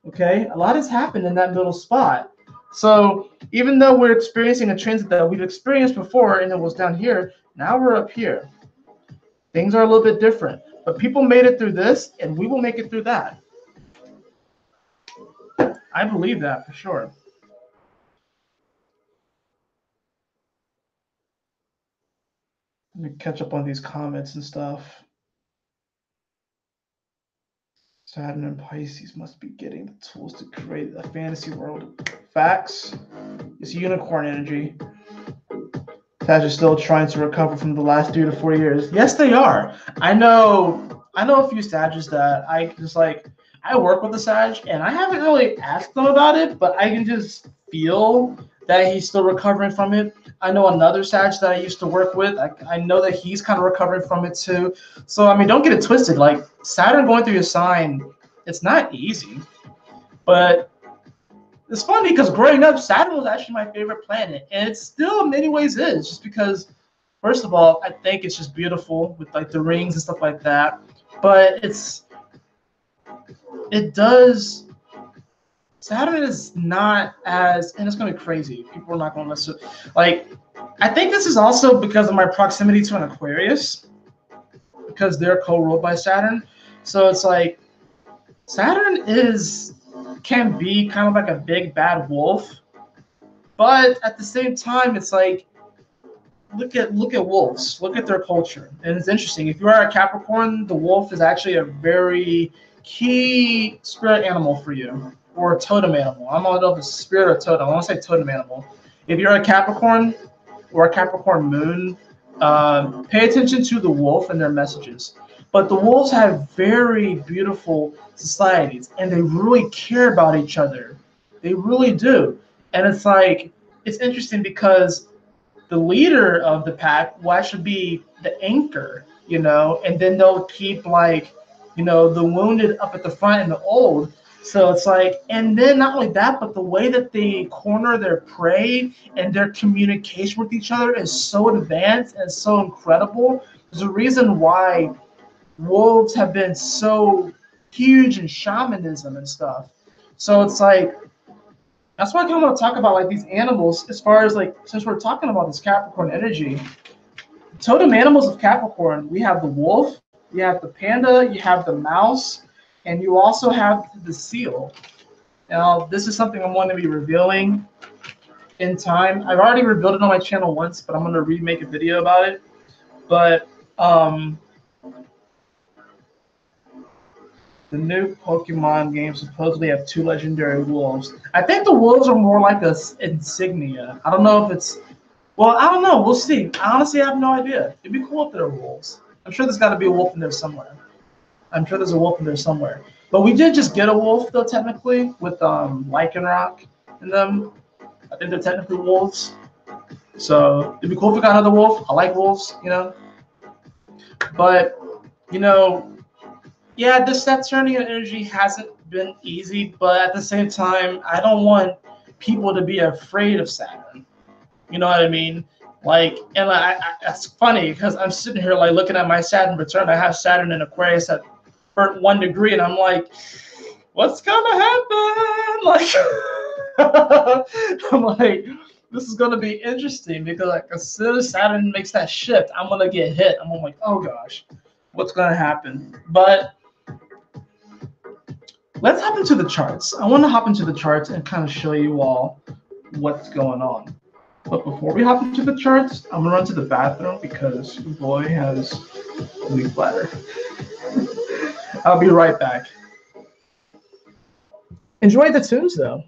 Okay, a lot has happened in that middle spot. So even though we're experiencing a transit that we've experienced before and it was down here, now we're up here. Things are a little bit different, but people made it through this and we will make it through that. I believe that for sure. Let me catch up on these comments and stuff. Saturn and Pisces must be getting the tools to create a fantasy world. Facts. It's unicorn energy. Sag is still trying to recover from the last 3 to 4 years. Yes, they are. I know a few Sages that I just like. I work with the Sag, and I haven't really asked them about it, but I can just feel that he's still recovering from it. I know another Sag that I used to work with. I know that he's kind of recovering from it too. So I mean, don't get it twisted. Like Saturn going through your sign, it's not easy, but it's funny because growing up, Saturn was actually my favorite planet, and it still in many ways is, just because, first of all, I think it's just beautiful with like the rings and stuff like that. But Saturn is not as, and it's gonna be crazy. People are not gonna listen. Like, I think this is also because of my proximity to an Aquarius, because they're co-ruled by Saturn. So it's like Saturn can be kind of like a big bad wolf. But at the same time, it's like look at wolves. Look at their culture, and it's interesting. If you are a Capricorn, the wolf is actually a very key spirit animal for you, or a totem animal. I don't know if it's spirit or totem. I want to say totem animal. If you're a Capricorn or a Capricorn moon, pay attention to the wolf and their messages. But the wolves have very beautiful societies, and they really care about each other. They really do. And it's like, it's interesting because the leader of the pack will actually be the anchor, and then they'll keep like, the wounded up at the front and the old. So it's like, and then not only that, but the way that they corner their prey and their communication with each other is so advanced and so incredible. There's a reason why wolves have been so huge in shamanism and stuff. So it's like, that's why I kind of want to talk about like these animals as far as like, since we're talking about this Capricorn energy, totem animals of Capricorn, we have the wolf, you have the panda, you have the mouse, and you also have the seal. Now, this is something I'm going to be revealing in time. I've already revealed it on my channel once, but I'm going to remake a video about it. But the new Pokemon game supposedly have 2 legendary wolves. I think the wolves are more like a insignia. I don't know if it's, well, I don't know. We'll see. I honestly have no idea. It'd be cool if there were wolves. I'm sure there's got to be a wolf in there somewhere. I'm sure there's a wolf in there somewhere. But we did just get a wolf, though, technically, with Lycanroc in them. I think they're technically wolves. So it'd be cool if we got another wolf. I like wolves, But, yeah, this Saturnian energy hasn't been easy. But at the same time, I don't want people to be afraid of Saturn. You know what I mean? Like, and that's funny because I'm sitting here like looking at my Saturn return. I have Saturn in Aquarius at 1 degree, and I'm like, what's gonna happen? Like, I'm like, this is gonna be interesting because like as soon as Saturn makes that shift, I'm gonna get hit. I'm like, oh gosh, what's gonna happen? But let's hop into the charts. I want to hop into the charts and kind of show you all what's going on. But before we hop into the charts, I'm gonna run to the bathroom because boy has a weak bladder. I'll be right back. Enjoy the tunes though.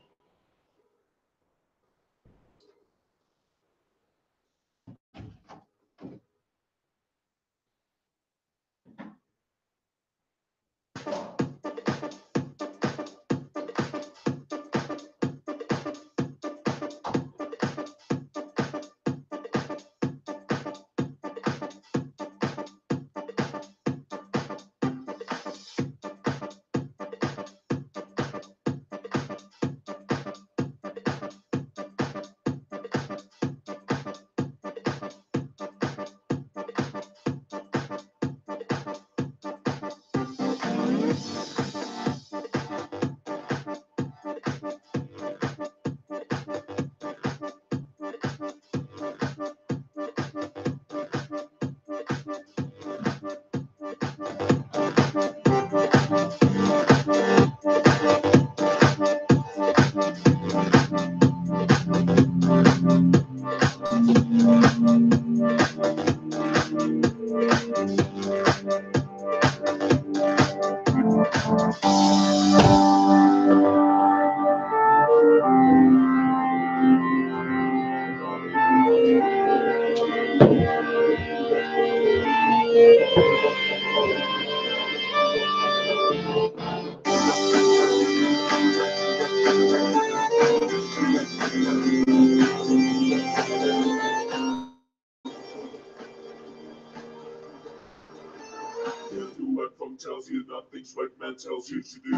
things like man tells you to do.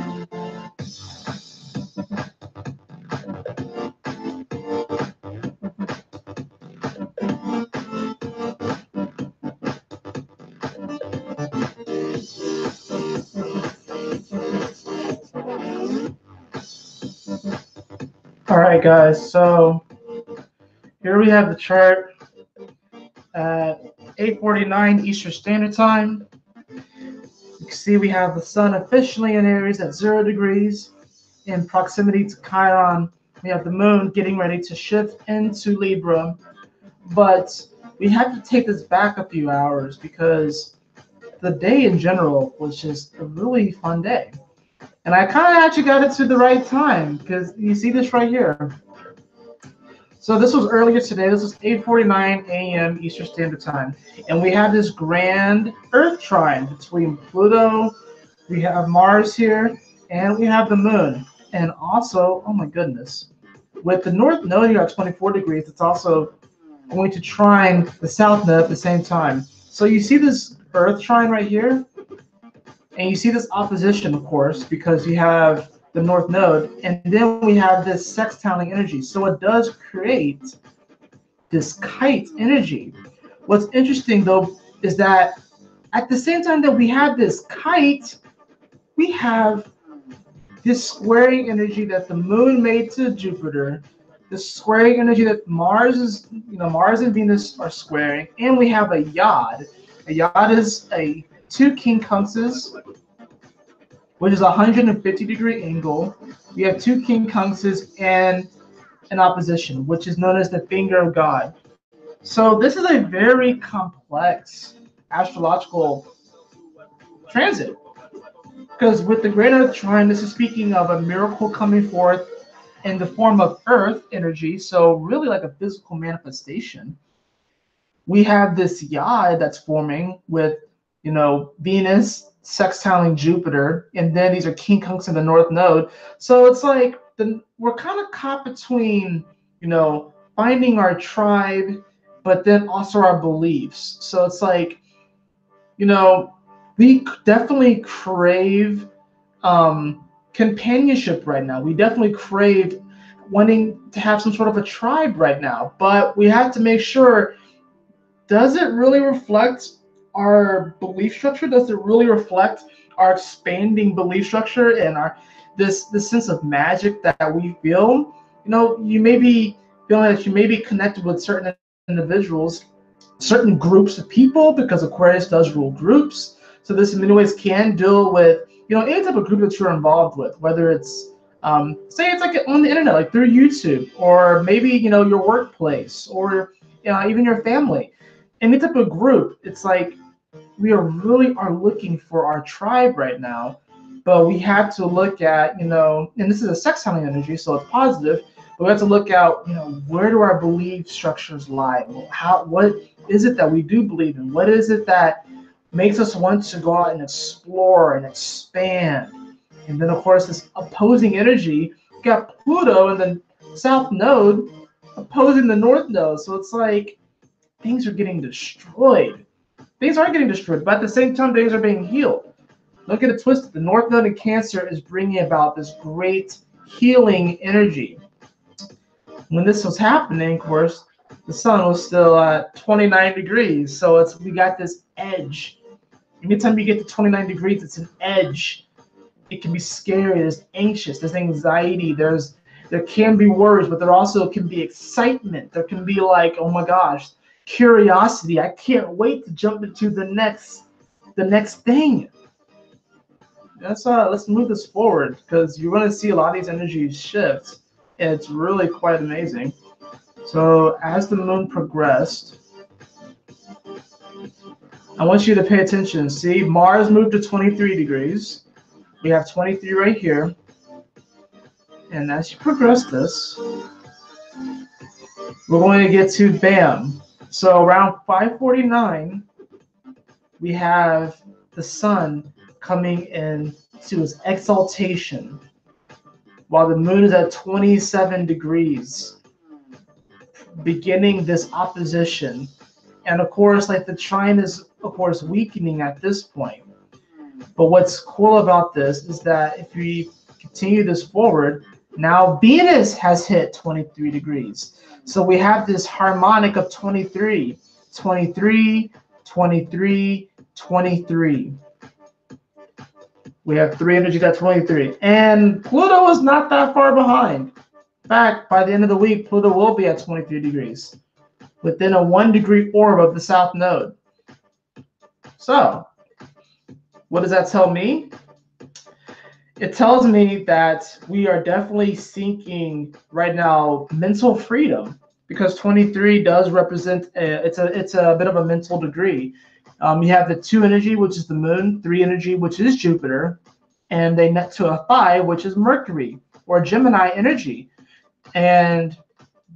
All right, guys. So here we have the chart at 8:49 Eastern Standard Time. You can see we have the sun officially in Aries at 0 degrees in proximity to Chiron. We have the moon getting ready to shift into Libra. But we have to take this back a few hours because the day in general was just a really fun day. And I kind of actually got it to the right time because you see this right here. So this was earlier today. This was 8:49 a.m. Eastern Standard Time. And we have this grand Earth trine between Pluto, we have Mars here, and we have the moon. And also, oh my goodness, with the North Node here at 24 degrees, it's also going to trine the South Node at the same time. So you see this Earth trine right here? And you see this opposition, of course, because you have the North Node, and then we have this sextiling energy. So it does create this kite energy. What's interesting, though, is that at the same time that we have this kite, we have this squaring energy that the moon made to Jupiter, the squaring energy that Mars and Venus are squaring, and we have a yod. A yod is a two quincunxes, which is a 150-degree angle. We have two quincunxes and an opposition, which is known as the finger of God. So this is a very complex astrological transit. Because with the Great Earth Trine, this is speaking of a miracle coming forth in the form of Earth energy, so really like a physical manifestation. We have this yod that's forming with, Venus sextiling Jupiter, and then these are quincunx in the North Node. So it's like we're kind of caught between, finding our tribe, but then also our beliefs. So it's like, we definitely crave companionship right now. We definitely crave wanting to have some sort of a tribe right now, but we have to make sure, does it really reflect our belief structure? Does it really reflect our expanding belief structure and our this sense of magic that we feel? You may be feeling that you may be connected with certain individuals, certain groups of people, because Aquarius does rule groups. So this in many ways can deal with, any type of group that you're involved with, whether it's, say it's like on the internet, like through YouTube, or maybe, your workplace, or even your family. Any type of group, it's like we really are looking for our tribe right now, but we have to look at, and this is a sextiling energy, so it's positive, but we have to look out, where do our belief structures lie? What is it that we do believe in? What is it that makes us want to go out and explore and expand? And then, of course, this opposing energy, you got Pluto in the South Node opposing the North Node. So it's like things are getting destroyed. Things are getting destroyed, but at the same time, things are being healed. Look at it twisted. The North Node in Cancer is bringing about this great healing energy. When this was happening, of course, the sun was still at 29 degrees. So we got this edge. Anytime you get to 29 degrees, it's an edge. It can be scary. There's anxious. There's anxiety. There can be worries, but there also can be excitement. There can be like, oh my gosh, curiosity. I can't wait to jump into the next thing. Let's move this forward, because you're going to see a lot of these energies shift, and it's really quite amazing. So as the moon progressed, I want you to pay attention. See, Mars moved to 23 degrees. We have 23 right here. And as you progress this, we're going to get to BAM. So around 5:49, we have the sun coming in to its exaltation, while the moon is at 27 degrees, beginning this opposition. And of course, like the trine is, of course, weakening at this point. But what's cool about this is that if we continue this forward, now Venus has hit 23 degrees. So we have this harmonic of 23, 23, 23, 23. We have three energies at 23. And Pluto is not that far behind. In fact, by the end of the week, Pluto will be at 23 degrees within a 1 degree orb of the South Node. So, what does that tell me? It tells me that we are definitely seeking right now mental freedom, because 23 does represent it's a bit of a mental degree. You have the 2 energy, which is the moon, 3 energy, which is Jupiter, and they net to a 5, which is Mercury or Gemini energy. And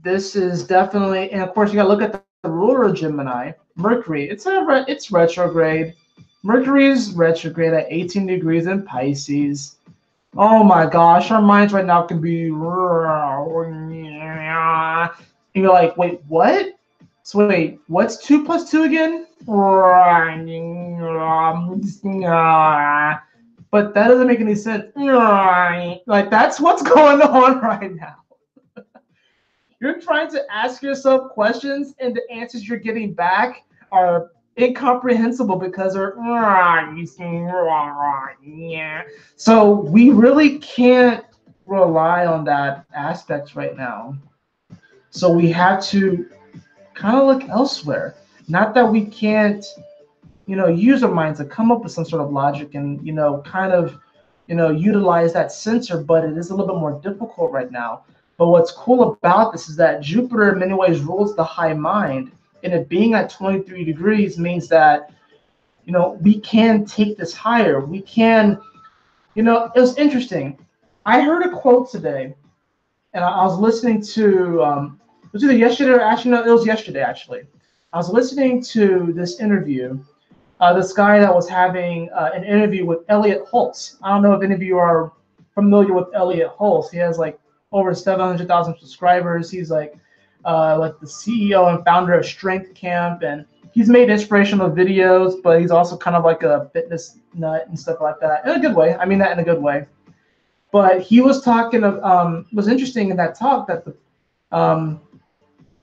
this is definitely, and of course you got to look at the ruler of Gemini, Mercury. It's retrograde. Mercury is retrograde at 18 degrees in Pisces. Oh my gosh, our minds right now can be, and you're like, wait, what? So wait, what's 2 plus 2 again? But that doesn't make any sense. Like, that's what's going on right now. You're trying to ask yourself questions, and the answers you're getting back are incomprehensible because they're so we really can't rely on that aspect right now. So we have to kind of look elsewhere. Not that we can't, use our minds to come up with some sort of logic and, kind of, utilize that sensor, but it is a little bit more difficult right now. But what's cool about this is that Jupiter in many ways rules the high mind, and it being at 23 degrees means that, we can take this higher. We can, it was interesting. I heard a quote today, and I was listening to, it was either yesterday or actually, no, it was yesterday actually. I was listening to this interview, this guy that was having an interview with Elliot Holtz. I don't know if any of you are familiar with Elliot Holtz. He has like over 700,000 subscribers. He's like the CEO and founder of Strength Camp, and he's made inspirational videos, but he's also kind of like a fitness nut and stuff like that, in a good way. I mean that in a good way. But he was talking of, was interesting in that talk that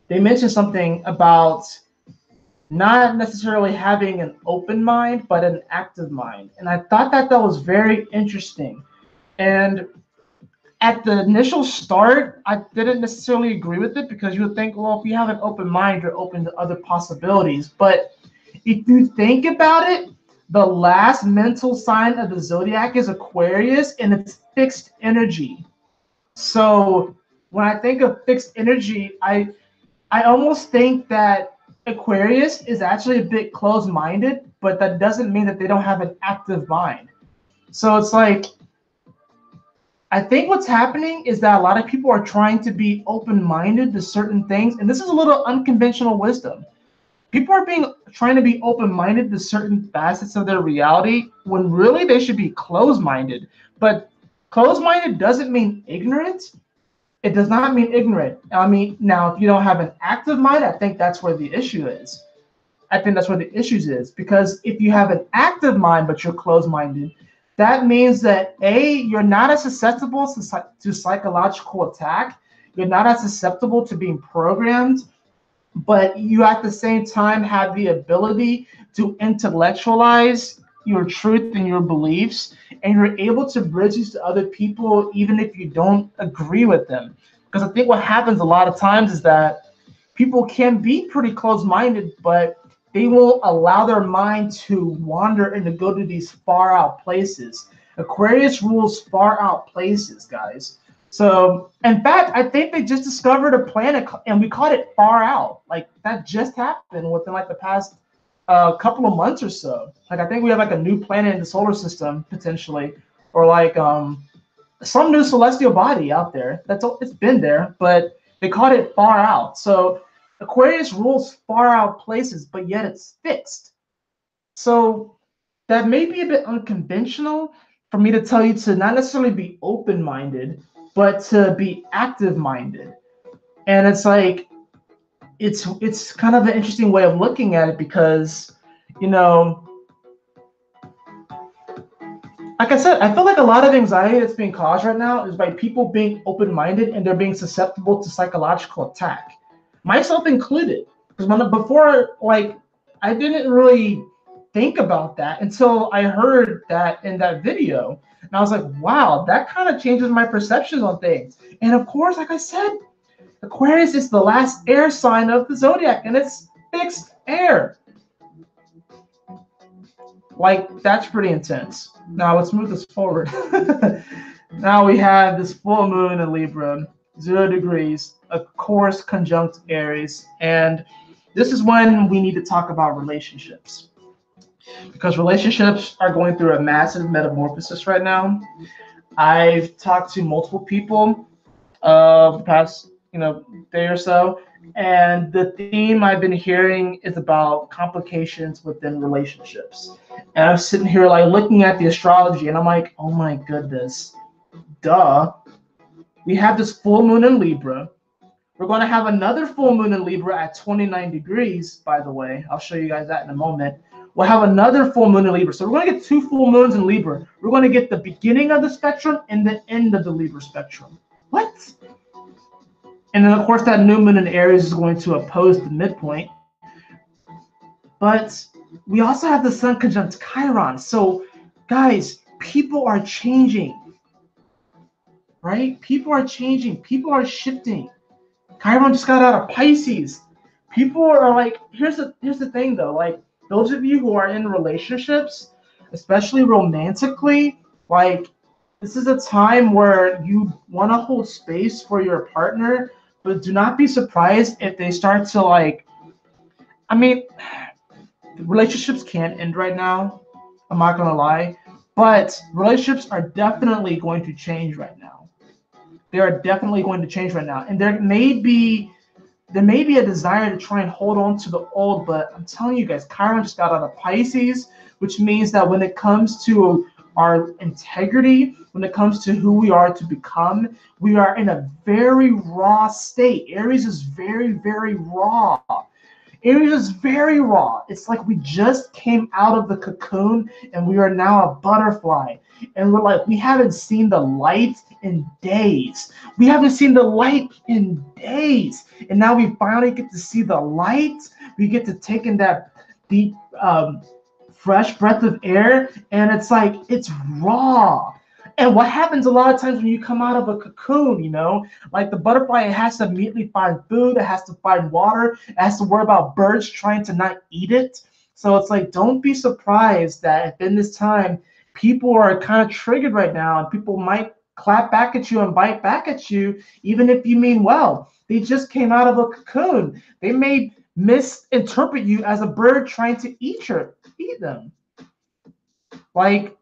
they mentioned something about not necessarily having an open mind, but an active mind. And I thought that was very interesting. And at the initial start, I didn't necessarily agree with it, because you would think, well, if you have an open mind, you're open to other possibilities. But if you think about it, the last mental sign of the zodiac is Aquarius, and it's fixed energy. So when I think of fixed energy, I almost think that Aquarius is actually a bit closed-minded, but that doesn't mean that they don't have an active mind. So it's like, I think what's happening is that a lot of people are trying to be open-minded to certain things, and this is a little unconventional wisdom. People are trying to be open-minded to certain facets of their reality when really they should be closed-minded. But closed-minded doesn't mean ignorant. It does not mean ignorant. I mean, now, if you don't have an active mind, I think that's where the issue is. I think that's where the issues is, because if you have an active mind but you're closed-minded, that means that A, you're not as susceptible to psychological attack. You're not as susceptible to being programmed, but you at the same time have the ability to intellectualize your truth and your beliefs, and you're able to bridge these to other people even if you don't agree with them. Because I think what happens a lot of times is that people can be pretty close-minded, but they won't allow their mind to wander and to go to these far out places. Aquarius rules far out places, guys. So, in fact, I think they just discovered a planet, and we called it far out. Like, that just happened within like the past couple of months or so. Like, I think we have like a new planet in the solar system potentially, or like some new celestial body out there. It's been there, but they called it far out. So Aquarius rules far out places, but yet it's fixed. So that may be a bit unconventional for me to tell you to not necessarily be open-minded, but to be active-minded. And it's like, it's kind of an interesting way of looking at it, because, like I said, I feel like a lot of anxiety that's being caused right now is by people being open-minded and they're being susceptible to psychological attack, myself included. Because before, like, I didn't really think about that until I heard that in that video, and I was like, wow, that kind of changes my perceptions on things. And of course, like I said, Aquarius is the last air sign of the zodiac, and it's fixed air. Like, that's pretty intense. Now let's move this forward. Now we have this full moon in Libra, 0 degrees, of course, conjunct Aries. And this is when we need to talk about relationships. Because relationships are going through a massive metamorphosis right now. I've talked to multiple people the past day or so, and the theme I've been hearing is about complications within relationships. And I'm sitting here like looking at the astrology, and I'm like, oh my goodness, duh. We have this full moon in Libra. We're going to have another full moon in Libra at 29 degrees, by the way. I'll show you guys that in a moment. We'll have another full moon in Libra. So we're going to get 2 full moons in Libra. We're going to get the beginning of the spectrum and the end of the Libra spectrum. What? And then, of course, that new moon in Aries is going to oppose the midpoint. But we also have the sun conjunct Chiron. So, guys, people are changing, right? People are changing. People are shifting. Chiron just got out of Pisces. People are like, here's the thing, though. Like, those of you who are in relationships, especially romantically, like, this is a time where you want to hold space for your partner, but do not be surprised if they start to like, I mean, relationships can't end right now. I'm not going to lie, but relationships are definitely going to change right now. They are definitely going to change right now. And there may be a desire to try and hold on to the old, but I'm telling you guys, Chiron just got out of Pisces, which means that when it comes to our integrity, when it comes to who we are to become, we are in a very raw state. Aries is very, very raw. Aries is very raw. It's like we just came out of the cocoon and we are now a butterfly. And we're like, we haven't seen the light in days. We haven't seen the light in days. And now we finally get to see the light. We get to take in that deep, fresh breath of air, and it's like, it's raw. And what happens a lot of times when you come out of a cocoon, like the butterfly, it has to immediately find food, it has to find water, it has to worry about birds trying to not eat it. So it's like, don't be surprised that in this time, people are kind of triggered right now, and people might clap back at you and bite back at you, even if you mean well. They just came out of a cocoon. They may misinterpret you as a bird trying to eat them. Like,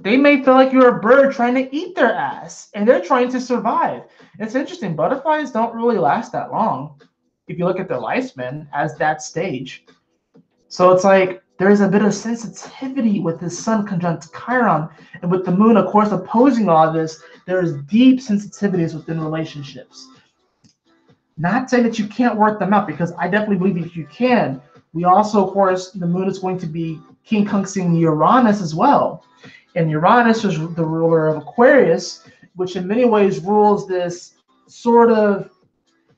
they may feel like you're a bird trying to eat their ass, and they're trying to survive. It's interesting. Butterflies don't really last that long if you look at their lifespan as that stage. So it's like there's a bit of sensitivity with the sun conjunct Chiron, and with the moon, of course, opposing all this, there's deep sensitivities within relationships. Not saying that you can't work them out, because I definitely believe that you can. We also, of course, the moon is going to be quincunxing Uranus as well. And Uranus is the ruler of Aquarius, which in many ways rules this sort of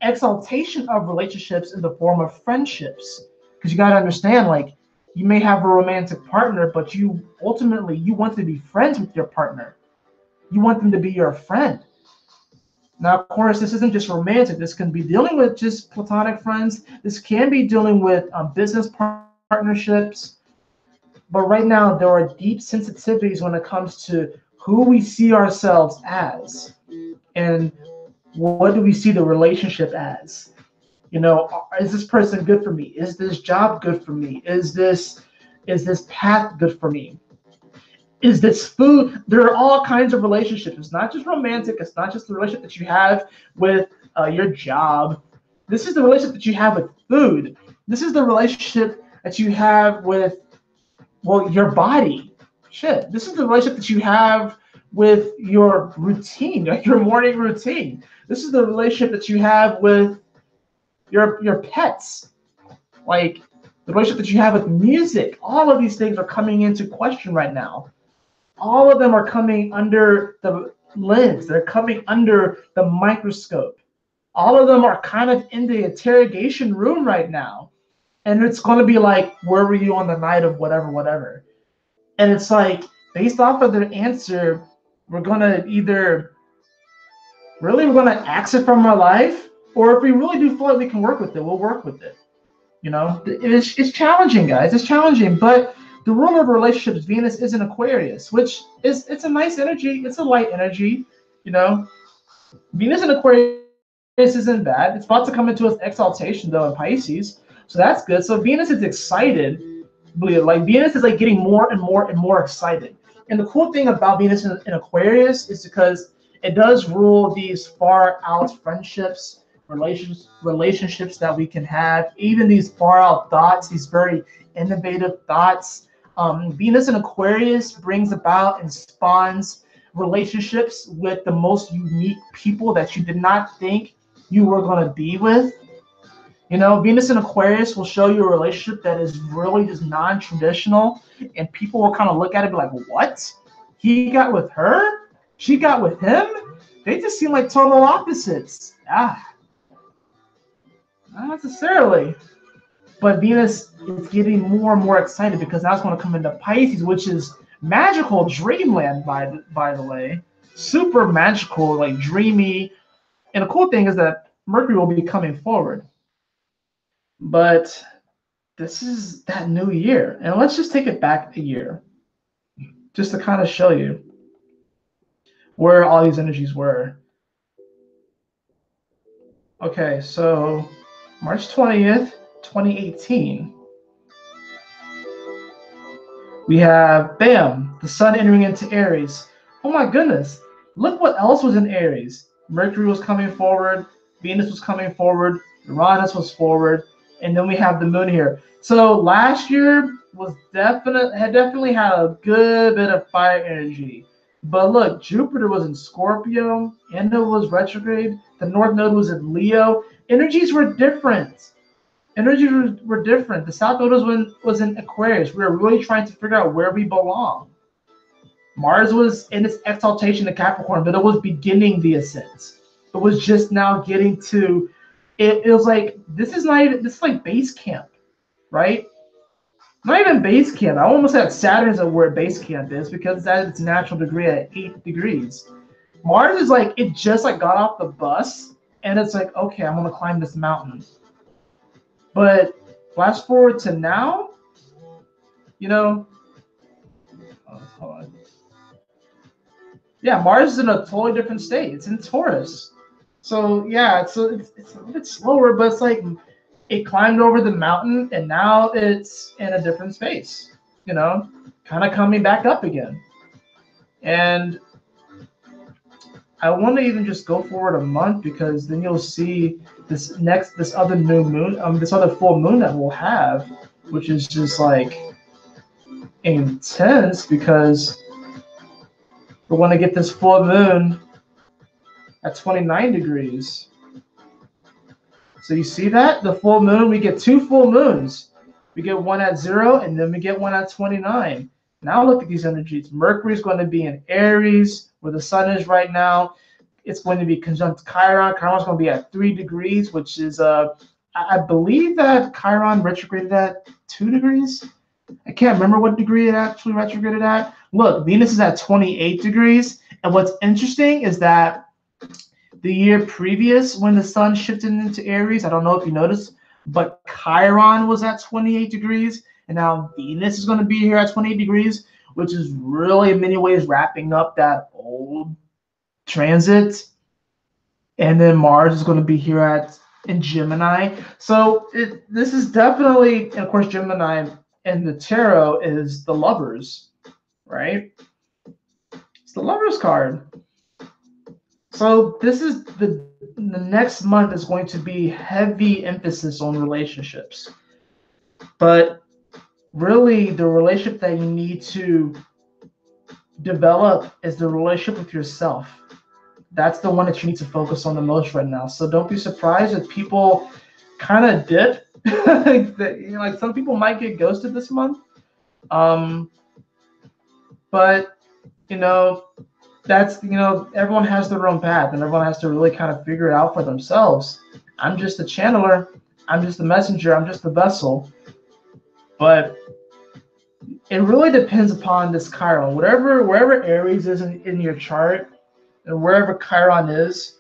exaltation of relationships in the form of friendships. Because you got to understand, like, you may have a romantic partner, but you ultimately want to be friends with your partner. You want them to be your friend. Now, of course, this isn't just romantic. This can be dealing with just platonic friends. This can be dealing with business partnerships. But right now, there are deep sensitivities when it comes to who we see ourselves as, and what do we see the relationship as. Is this person good for me? Is this job good for me? Is this path good for me? Is this food? There are all kinds of relationships. It's not just romantic. It's not just the relationship that you have with your job. This is the relationship that you have with food. This is the relationship that you have with, well, your body. Shit. This is the relationship that you have with your routine, like your morning routine. This is the relationship that you have with your pets. Like the relationship that you have with music. All of these things are coming into question right now. all of them are coming under the lens. They're coming under the microscope. All of them are kind of in the interrogation room right now. And it's going to be like, where were you on the night of whatever, whatever? And it's like, based off of their answer, we're going to either we're going to axe it from our life, or if we really do feel like we can work with it, we'll work with it. You know, it's challenging, guys. It's challenging, but the ruler of relationships, Venus, is in Aquarius, which it's a nice energy. It's a light energy. You know, Venus in Aquarius isn't bad. It's about to come into its exaltation though in Pisces, so that's good. So Venus is excited. Like Venus is like getting more and more and more excited. And the cool thing about Venus in Aquarius is because it does rule these far out friendships, relationships that we can have, even these far out thoughts, these very innovative thoughts. Venus in Aquarius brings about and spawns relationships with the most unique people that you did not think you were going to be with. You know, Venus in Aquarius will show you a relationship that is really just non-traditional, and people will kind of look at it and be like, what? He got with her? She got with him? They just seem like total opposites. Not necessarily. But Venus is getting more and more excited because now it's going to come into Pisces, which is magical dreamland, by the way. Super magical, like dreamy. And the cool thing is that Mercury will be coming forward. But this is that new year. And let's just take it back a year, just to kind of show you where all these energies were. Okay, so March 20th, 2018. We have, bam, the sun entering into Aries. Oh my goodness, look what else was in Aries. Mercury was coming forward, Venus was coming forward, Uranus was forward, and then we have the moon here. So last year was definitely had a good bit of fire energy. But look, Jupiter was in Scorpio, and it was retrograde. The North Node was in Leo. Energies were different. Energies were different. The South Node was in Aquarius. We were really trying to figure out where we belong. Mars was in its exaltation to Capricorn, but it was beginning the ascent. It was just now getting to, it was like, this is like base camp, right? Not even base camp. I almost said Saturn is where base camp is because it's at its natural degree at 8 degrees. Mars is like, it just like got off the bus and it's like, okay, I'm gonna climb this mountain. But flash forward to now, you know, hold on. Yeah, Mars is in a totally different state. It's in Taurus. So yeah, it's a little bit slower, but it's like it climbed over the mountain and now it's in a different space, you know, kind of coming back up again. And I want to even just go forward a month because then you'll see this other new moon, this other full moon that we'll have, which is just like intense because we're going to get this full moon at 29 degrees. So you see that? The full moon, we get 2 full moons. We get one at 0 and then we get one at 29. Now look at these energies. Mercury is going to be in Aries, where the sun is right now. It's going to be conjunct Chiron. Chiron is going to be at 3 degrees, which is, I believe that Chiron retrograded at 2 degrees. I can't remember what degree it actually retrograded at. Look, Venus is at 28 degrees. And what's interesting is that the year previous, when the sun shifted into Aries, I don't know if you noticed, but Chiron was at 28 degrees. And now Venus is going to be here at 28 degrees, which is really in many ways wrapping up that old transit. And then Mars is going to be here in Gemini. So this is definitely, and of course, Gemini and the tarot is the Lovers, right? It's the Lovers card. So this is the next month is going to be heavy emphasis on relationships. But really, the relationship that you need to develop is the relationship with yourself. That's the one that you need to focus on the most right now. So don't be surprised if people kind of dip. Like some people might get ghosted this month. But you know, that's, you know, everyone has their own path and everyone has to really kind of figure it out for themselves. I'm just a channeler. I'm just the messenger. I'm just the vessel. But it really depends upon this Chiron. Wherever Aries is in your chart, and wherever Chiron is,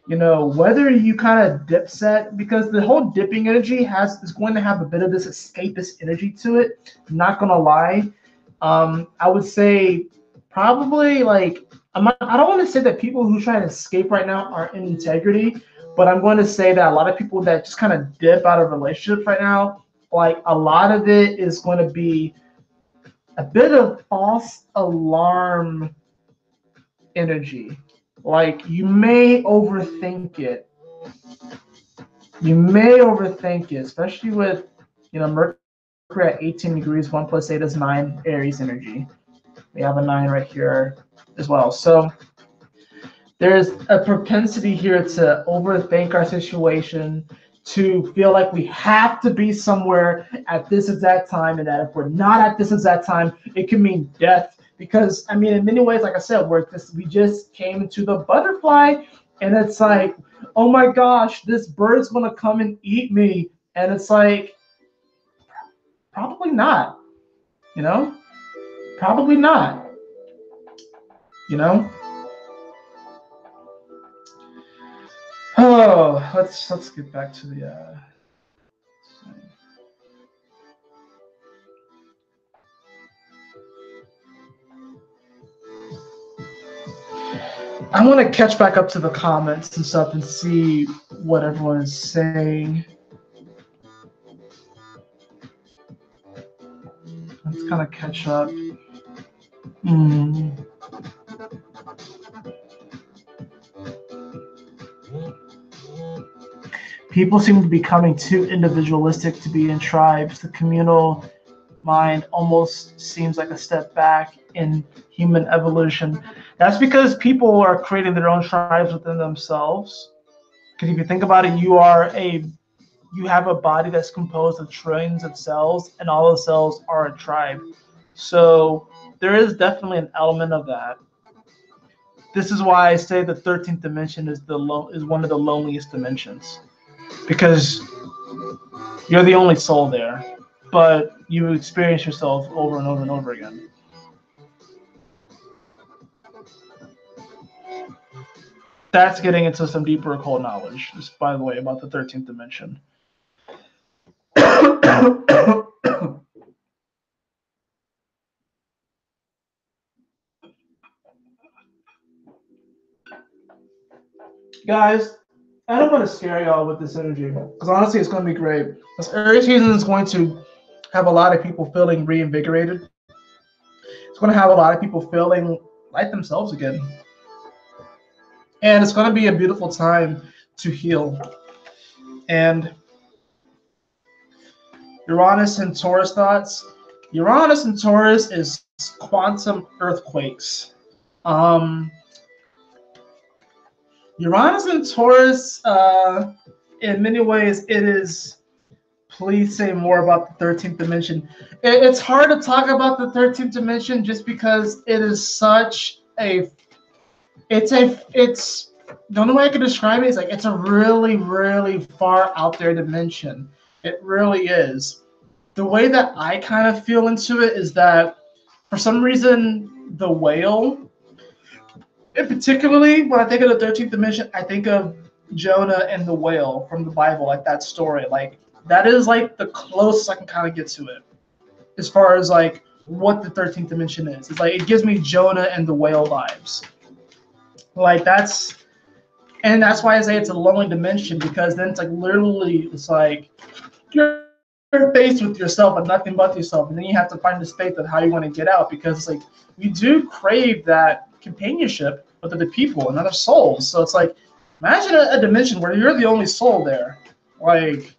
you know, whether you kind of dip set, because the whole dipping energy is going to have a bit of this escapist energy to it. I'm not gonna lie. I would say probably like I don't want to say that people who try to escape right now are in integrity, but I'm going to say that a lot of people that just kind of dip out of relationships right now, like a lot of it is going to be a bit of false alarm energy. Like you may overthink it. You may overthink it, especially with, you know, Mercury at 18 degrees, 1 plus 8 is 9 Aries energy. We have a 9 right here as well. So there's a propensity here to overthink our situation, to feel like we have to be somewhere at this exact time, and that if we're not at this exact time, it can mean death. Because I mean, in many ways, like I said, we just came into the butterfly, and it's like, oh my gosh, this bird's gonna come and eat me, and it's like, probably not, you know, probably not, you know. Oh, let's get back to the. I want to catch back up to the comments and stuff and see what everyone is saying. Let's kind of catch up. People seem to be becoming too individualistic to be in tribes. The communal mind almost seems like a step back in human evolution. That's because people are creating their own tribes within themselves. Because if you think about it, you have a body that's composed of trillions of cells, and all the cells are a tribe. So there is definitely an element of that. This is why I say the 13th dimension is one of the loneliest dimensions, because you're the only soul there, but you experience yourself over and over and over again. That's getting into some deeper occult knowledge, just by the way, about the 13th dimension. Guys, I don't want to scare y'all with this energy, because honestly, it's going to be great. This Aries season is going to have a lot of people feeling reinvigorated. It's going to have a lot of people feeling like themselves again. And it's going to be a beautiful time to heal. And Uranus and Taurus thoughts. Uranus and Taurus is quantum earthquakes. Uranus and Taurus, in many ways, it is. Please say more about the 13th dimension. It's hard to talk about the 13th dimension just because it is such a. It's the only way I can describe it is like it's a really, really far out there dimension. It really is. The way that I kind of feel into it is that for some reason the whale, and particularly when I think of the 13th dimension, I think of Jonah and the whale from the Bible, like that story. Like that is like the closest I can kind of get to it as far as like what the 13th dimension is. It's like it gives me Jonah and the whale vibes. Like that's why I say it's a lonely dimension, because then it's like literally it's like you're faced with yourself and nothing but yourself, and then you have to find the space of how you want to get out, because it's like we do crave that companionship with other people and other souls. So it's like imagine a dimension where you're the only soul there. Like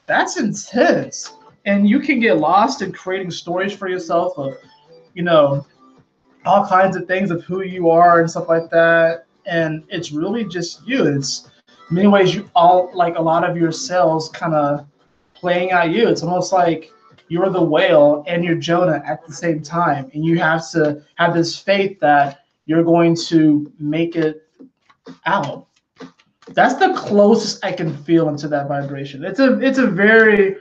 that's intense, and you can get lost in creating stories for yourself of, you know, all kinds of things of who you are and stuff like that. And it's really just you. It's in many ways you all like a lot of your cells kind of playing out you. It's almost like you're the whale and you're Jonah at the same time, and you have to have this faith that you're going to make it out. That's the closest I can feel into that vibration. It's a very,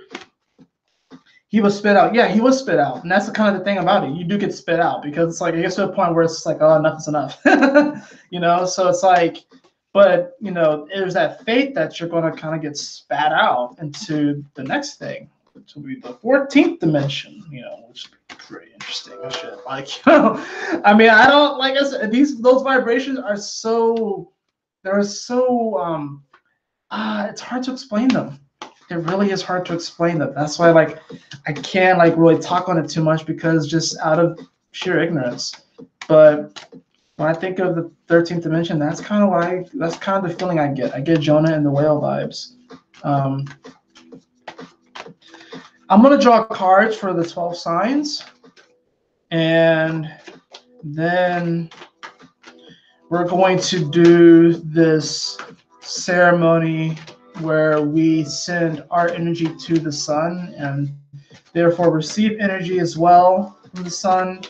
he was spit out. Yeah, he was spit out. And that's the kind of the thing about it. You do get spit out because it's like it gets to a point where it's like, oh, enough is enough. So it's like, but there's that faith that you're going to kind of get spat out into the next thing, which will be the 14th dimension, which would be pretty interesting and shit. Like, I mean, I don't, like I said, those vibrations are so, they're so, it's hard to explain them. It really is hard to explain them. That's why, like, I can't, like, really talk on it too much because just out of sheer ignorance. But when I think of the 13th dimension, that's kind of the feeling I get. I get Jonah and the whale vibes. I'm going to draw cards for the 12 signs. And then we're going to do this ceremony where we send our energy to the sun and therefore receive energy as well from the sun.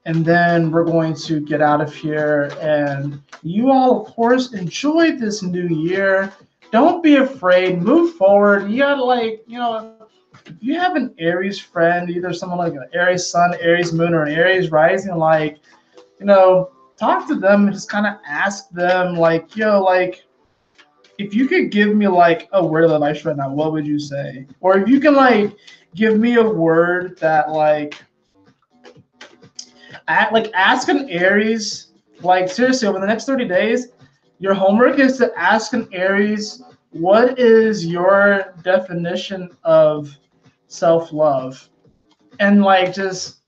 And then we're going to get out of here. And you all, of course, enjoy this new year. Don't be afraid. Move forward. You gotta, like, if you have an Aries friend, either someone like an Aries sun, Aries moon, or an Aries rising, like, talk to them and just kind of ask them, like, like, if you could give me, like, a word of advice right now, what would you say? Or if you can, like, give me a word that, like, ask an Aries, like, seriously, over the next 30 days, your homework is to ask an Aries, what is your definition of self-love? And, like, just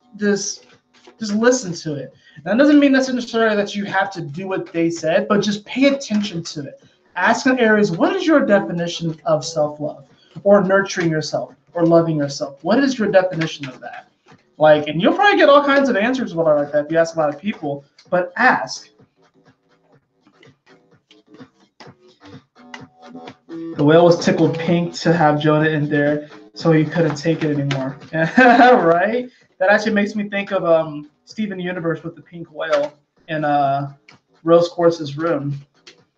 listen to it. That doesn't mean necessarily that you have to do what they said, but just pay attention to it. Ask an Aries, what is your definition of self-love, or nurturing yourself, or loving yourself? What is your definition of that? Like, and you'll probably get all kinds of answers about like that if you ask a lot of people, but ask. The whale was tickled pink to have Jonah in there, so he couldn't take it anymore. Right? That actually makes me think of Steven Universe with the pink whale in Rose Quartz's room.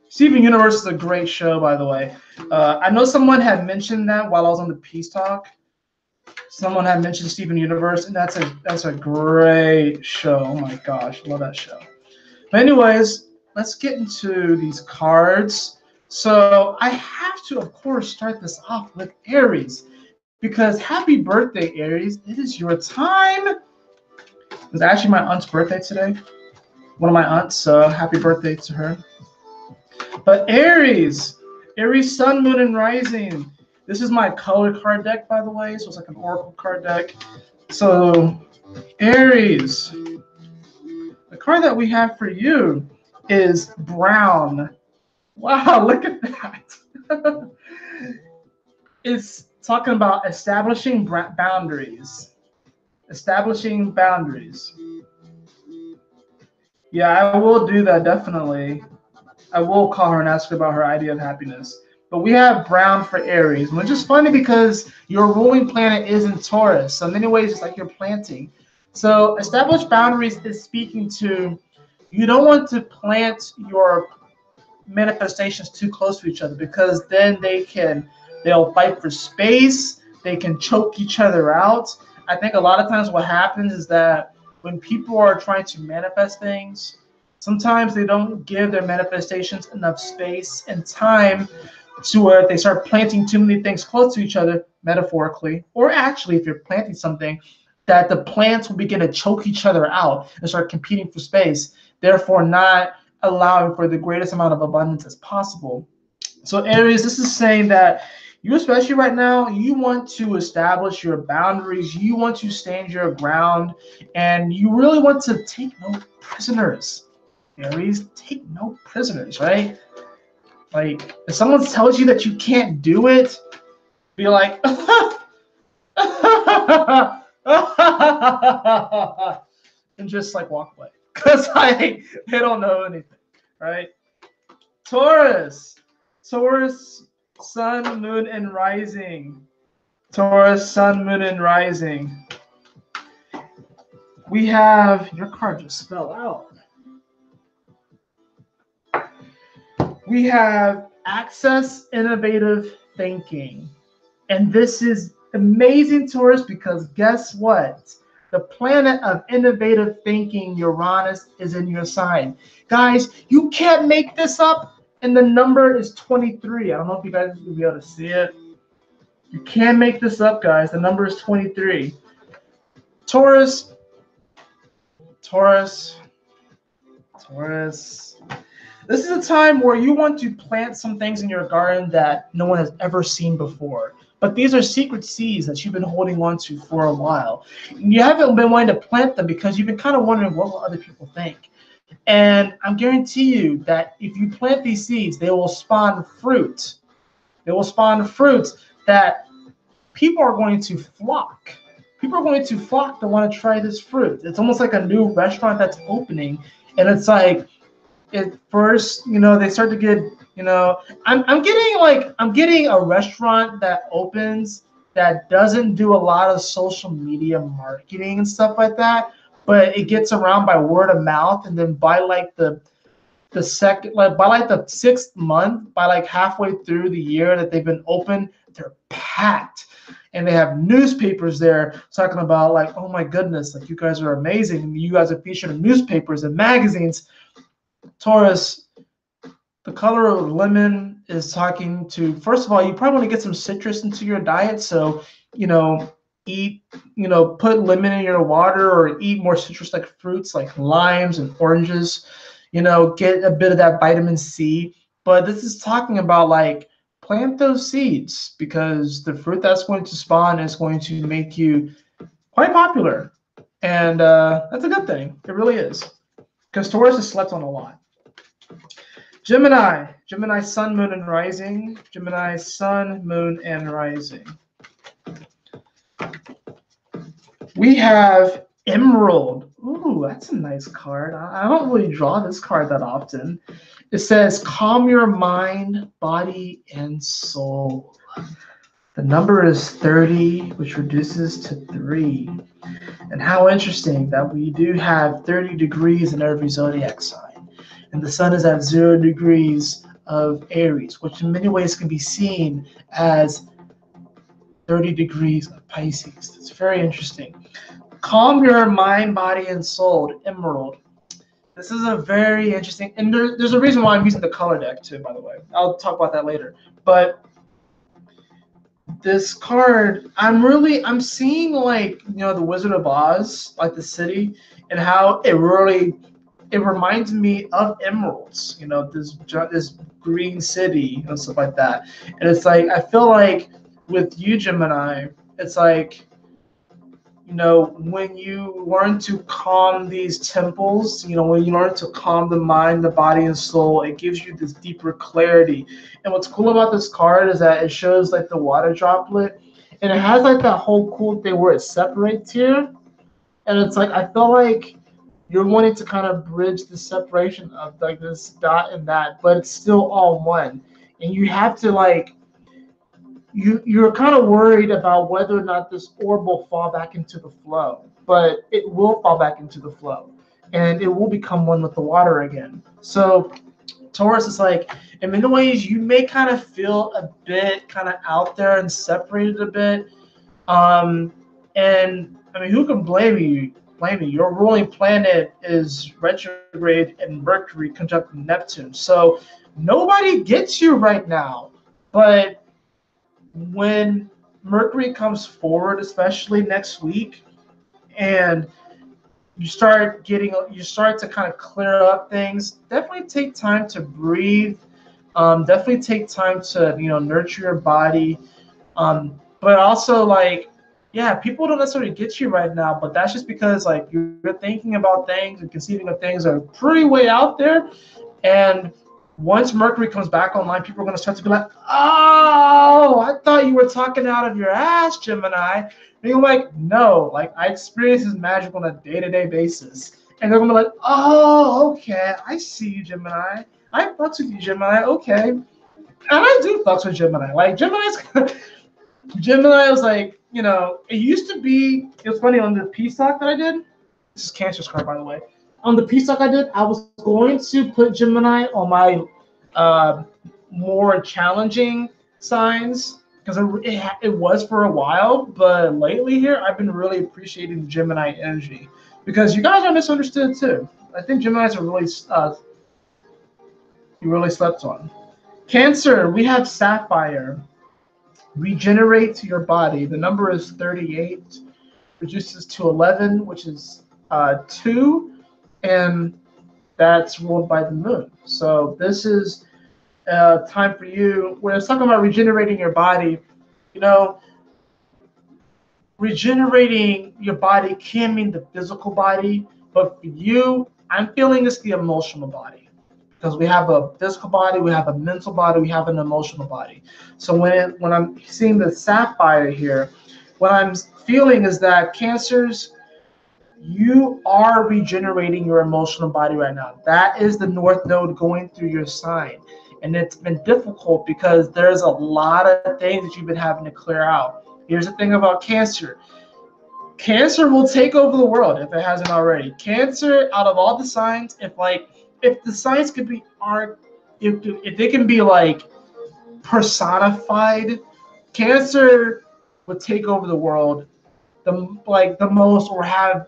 Steven Universe is a great show, by the way. I know someone had mentioned that while I was on the Peace Talk. Someone had mentioned Steven Universe, and that's a great show. Oh my gosh, I love that show. But anyways, let's get into these cards. So I have to, of course, start this off with Aries, because happy birthday, Aries. It is your time. It's actually my aunt's birthday today. One of my aunts, so happy birthday to her. But Aries, Sun, Moon, and Rising. This is my color card deck, by the way, so it's like an oracle card deck. So Aries, the card that we have for you is brown. Wow, look at that. It's talking about establishing boundaries. Establishing boundaries. Yeah, I will do that, definitely. I will call her and ask her about her idea of happiness. But we have brown for Aries, which is funny because your ruling planet is in Taurus. So in many ways, it's like you're planting. So established boundaries is speaking to, you don't want to plant your manifestations too close to each other, because then they'll fight for space. They can choke each other out. I think a lot of times what happens is that when people are trying to manifest things, sometimes they don't give their manifestations enough space and time to where they start planting too many things close to each other, metaphorically, or actually if you're planting something, that the plants will begin to choke each other out and start competing for space, therefore not allowing for the greatest amount of abundance as possible. So Aries, this is saying that you, especially right now, you want to establish your boundaries, you want to stand your ground, and you really want to take no prisoners. Aries, take no prisoners, right? Like, if someone tells you that you can't do it, be like, and just like walk away, because like they don't know anything, right? Taurus, Sun, Moon, and Rising. Taurus, Sun, Moon, and Rising. We have, your card just fell out. We have access, innovative thinking. And this is amazing, Taurus, because guess what? The planet of innovative thinking, Uranus, is in your sign. Guys, you can't make this up. And the number is 23. I don't know if you guys will be able to see it. You can't make this up, guys. The number is 23. Taurus. This is a time where you want to plant some things in your garden that no one has ever seen before. But these are secret seeds that you've been holding on to for a while. You haven't been wanting to plant them because you've been kind of wondering what will other people think. And I'm guarantee you that if you plant these seeds, they will spawn fruit. They will spawn fruits that people are going to flock. People are going to flock to want to try this fruit. It's almost like a new restaurant that's opening. And it's like, at first, they start to get, I'm getting a restaurant that opens that doesn't do a lot of social media marketing and stuff like that, but it gets around by word of mouth, and then by like the second, like by like the 6th month, by like halfway through the year that they've been open, they're packed. And they have newspapers there talking about like, oh my goodness, like you guys are amazing. And you guys are featured in newspapers and magazines. Taurus, the color of lemon is talking to, first of all, you probably want to get some citrus into your diet. So, put lemon in your water or eat more citrus-like fruits like limes and oranges. Get a bit of that vitamin C. But this is talking about like plant those seeds because the fruit that's going to spawn is going to make you quite popular. And that's a good thing. It really is. Because Taurus is slept on a lot. Gemini, Sun, Moon, and Rising. Gemini, Sun, Moon, and Rising. We have Emerald. Ooh, that's a nice card. I don't really draw this card that often. It says, calm your mind, body, and soul. The number is 30, which reduces to 3. And how interesting that we do have 30 degrees in every zodiac sign. And the sun is at 0 degrees of Aries, which in many ways can be seen as 30 degrees of Pisces. It's very interesting. Calm your mind, body, and soul, Emerald. This is a very interesting, and there's a reason why I'm using the color deck too, by the way. I'll talk about that later. But this card, I'm seeing like, the Wizard of Oz, like the city, and how it reminds me of emeralds, this green city and stuff like that. And it's like, I feel like with you, Gemini, it's like, when you learn to calm these temples, when you learn to calm the mind, the body, and soul, it gives you this deeper clarity. And what's cool about this card is that it shows like the water droplet, and it has like that whole cool thing where it separates here. And it's like, I feel like you're wanting to kind of bridge the separation of like this dot and that, but it's still all one. And you have to like, you're kind of worried about whether or not this orb will fall back into the flow, but it will fall back into the flow, and it will become one with the water again. So Taurus is like, in many ways, you may kind of feel a bit kind of out there and separated a bit. And I mean, who can blame you? Your ruling planet is retrograde and Mercury conjunct Neptune. So nobody gets you right now, but when Mercury comes forward, especially next week, and you start to kind of clear up things, definitely take time to breathe. Definitely take time to, nurture your body. But also like, yeah, people don't necessarily get you right now, but that's just because like you're thinking about things and conceiving of things that are pretty way out there. And once Mercury comes back online, people are going to start to be like, oh, I thought you were talking out of your ass, Gemini. And you're like, no, like I experience this magic on a day-to-day basis. And they're going to be like, oh, okay, I see you, Gemini. I fucks with you, Gemini, okay. And I do fucks with Gemini. Like, Gemini's Gemini was like, you know, it used to be, it was funny on the peace talk that I did. This is Cancer's card, by the way. On the peace talk I did, I was going to put Gemini on my more challenging signs because it was for a while, but lately here, I've been really appreciating the Gemini energy because you guys are misunderstood too. I think Geminis are really, you really slept on. Cancer, we have Sapphire. Regenerate your body. The number is 38. Reduces to 11, which is 2, and that's ruled by the moon. So this is time for you. When it's talking about regenerating your body, you know, regenerating your body can mean the physical body, but for you, I'm feeling it's the emotional body. Because we have a physical body, we have a mental body, we have an emotional body. So when I'm seeing the sapphire here, what I'm feeling is that Cancers, you are regenerating your emotional body right now. That is the North Node going through your sign. And it's been difficult because there's a lot of things that you've been having to clear out. Here's the thing about Cancer. Cancer will take over the world if it hasn't already. Cancer, out of all the signs, if the signs could be if they can be like personified, Cancer would take over the world the most, or have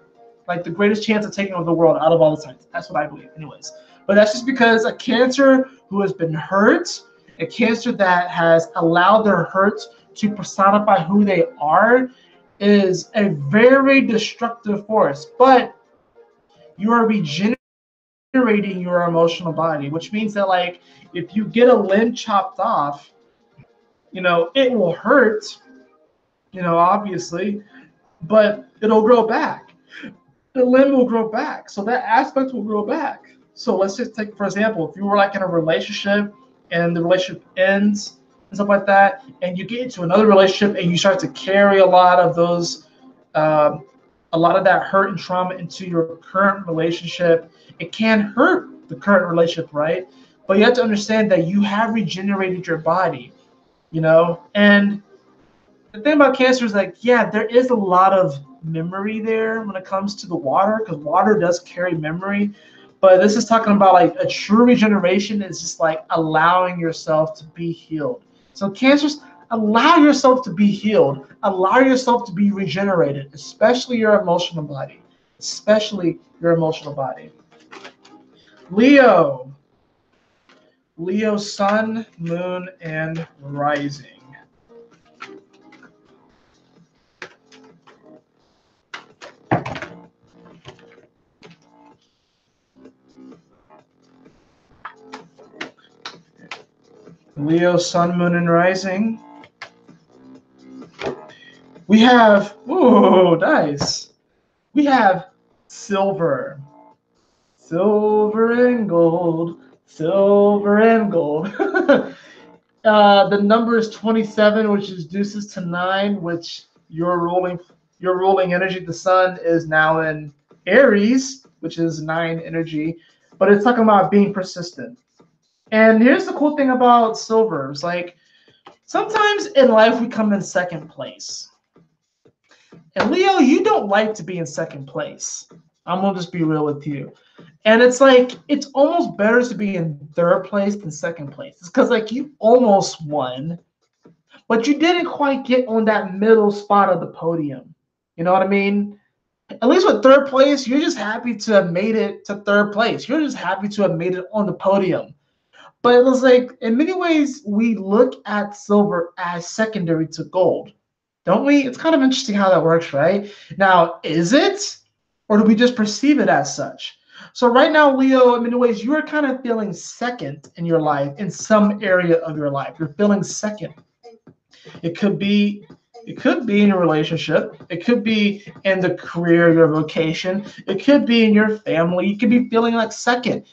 like the greatest chance of taking over the world out of all the signs. That's what I believe, anyways. But that's just because a Cancer who has been hurt, a Cancer that has allowed their hurt to personify who they are, is a very destructive force. But you are regenerating your emotional body, which means that like if you get a limb chopped off, you know, it will hurt, you know, obviously, but it'll grow back. The limb will grow back. So that aspect will grow back. So let's just take, for example, if you were like in a relationship and the relationship ends and stuff like that, and you get into another relationship and you start to carry a lot of those, a lot of that hurt and trauma into your current relationship, it can hurt the current relationship, right? But you have to understand that you have regenerated your body, you know? And the thing about Cancer is like, yeah, there is a lot of memory there when it comes to the water, because water does carry memory. But this is talking about like a true regeneration is just like allowing yourself to be healed. So Cancers, allow yourself to be healed. Allow yourself to be regenerated, especially your emotional body. Especially your emotional body. Leo. Leo, sun, moon, and rising. Leo, sun, moon, and rising. We have, ooh, nice. We have silver. Silver and gold. Silver and gold. The number is 27, which is deuces to 9, which your ruling energy, the sun, is now in Aries, which is 9 energy. But it's talking about being persistent. And here's the cool thing about silver. It's like sometimes in life we come in second place. And Leo, you don't like to be in second place. I'm gonna just be real with you. And it's like it's almost better to be in third place than second place. It's because like you almost won, but you didn't quite get on that middle spot of the podium. You know what I mean? At least with third place, you're just happy to have made it to third place. You're just happy to have made it on the podium. But it was like, in many ways, we look at silver as secondary to gold, don't we? It's kind of interesting how that works, right? Now, is it? Or do we just perceive it as such? So right now, Leo, in many ways, you are kind of feeling second in your life, in some area of your life. You're feeling second. It could be in your relationship. It could be in the career, your vocation. It could be in your family. You could be feeling like second.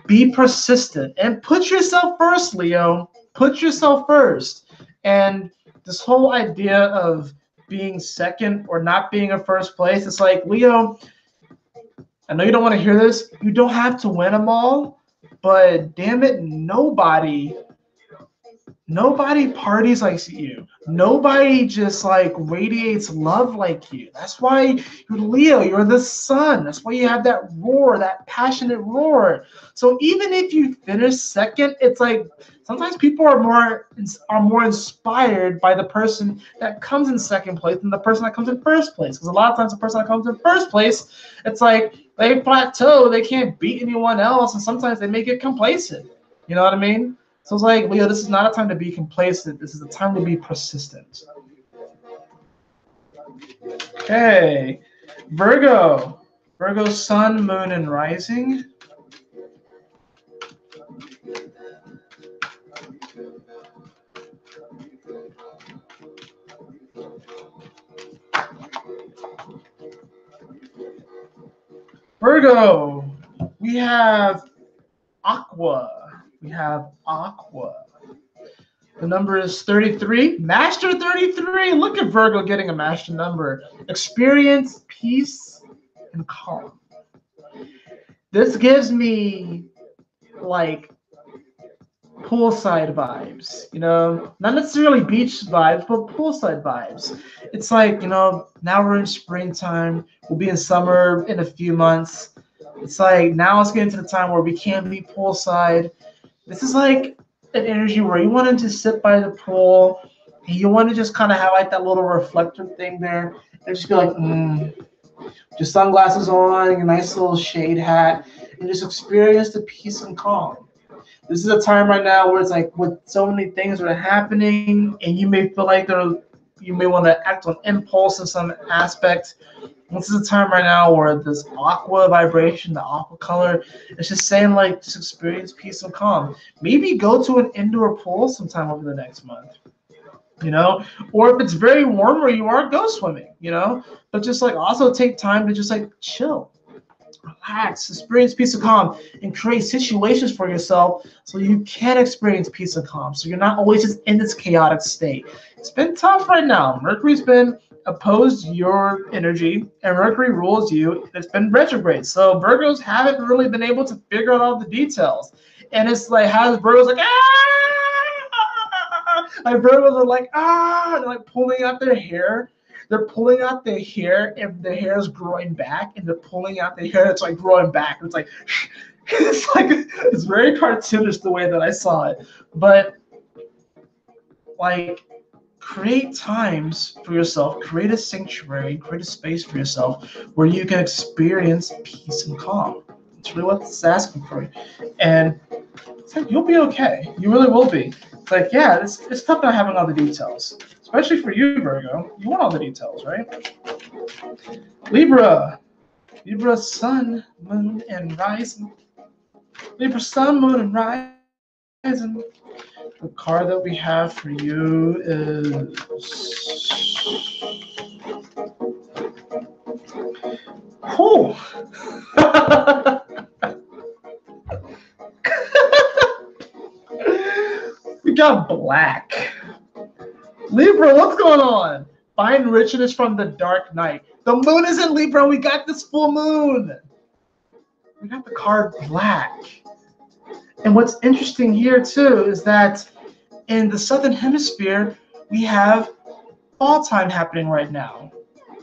Be persistent and put yourself first, Leo. Put yourself first. And this whole idea of being second or not being in first place, it's like, Leo, I know you don't want to hear this. You don't have to win them all, but damn it, nobody Nobody parties like you. Nobody just like radiates love like you. That's why you're Leo. You're the sun. That's why you have that roar, that passionate roar. So even if you finish second, it's like sometimes people are more inspired by the person that comes in second place than the person that comes in first place. Because a lot of times the person that comes in first place, it's like they plateau. They can't beat anyone else, and sometimes they may get complacent. You know what I mean? So it's like, Leo, this is not a time to be complacent. This is a time to be persistent. Okay. Virgo. Virgo, sun, moon, and rising. Virgo, we have aqua. We have aqua. The number is 33. Master 33. Look at Virgo getting a master number. Experience, peace, and calm. This gives me like poolside vibes, you know, not necessarily beach vibes, but poolside vibes. It's like, you know, now we're in springtime. We'll be in summer in a few months. It's like now it's getting to the time where we can't be poolside. This is like an energy where you want to just sit by the pool and you want to just kind of have like that little reflector thing there and just be like, your sunglasses on, your nice little shade hat, and just experience the peace and calm. This is a time right now where it's like with so many things that are happening and you may feel like you may want to act on impulse in some aspect. This is a time right now where this aqua vibration, the aqua color, it's just saying like just experience peace and calm. Maybe go to an indoor pool sometime over the next month, you know, or if it's very warm where you are, go swimming, you know, but just like also take time to just like chill, relax, experience peace and calm, and create situations for yourself so you can experience peace and calm. So you're not always just in this chaotic state. It's been tough right now. Mercury's been opposed your energy, and Mercury rules you. It's been retrograde. So Virgos haven't really been able to figure out all the details. And it's like, how Virgos like, like Virgos are like, they're like pulling out their hair. They're pulling out their hair, and the hair is growing back, and they're pulling out the hair that's like growing back. It's like, it's very cartoonish the way that I saw it. But like, create times for yourself, create a sanctuary, create a space for yourself where you can experience peace and calm. It's really what it's asking for you. And it's like, you'll be okay. You really will be. It's like, yeah, it's tough not having all the details. Especially for you, Virgo. You want all the details, right? Libra. Libra, sun, moon, and rising. Libra, sun, moon, and rising. The card that we have for you is we got black. Libra, what's going on? Find richness from the dark night. The moon is in Libra. We got this full moon. We got the card black. And what's interesting here too is that in the southern hemisphere, we have fall time happening right now.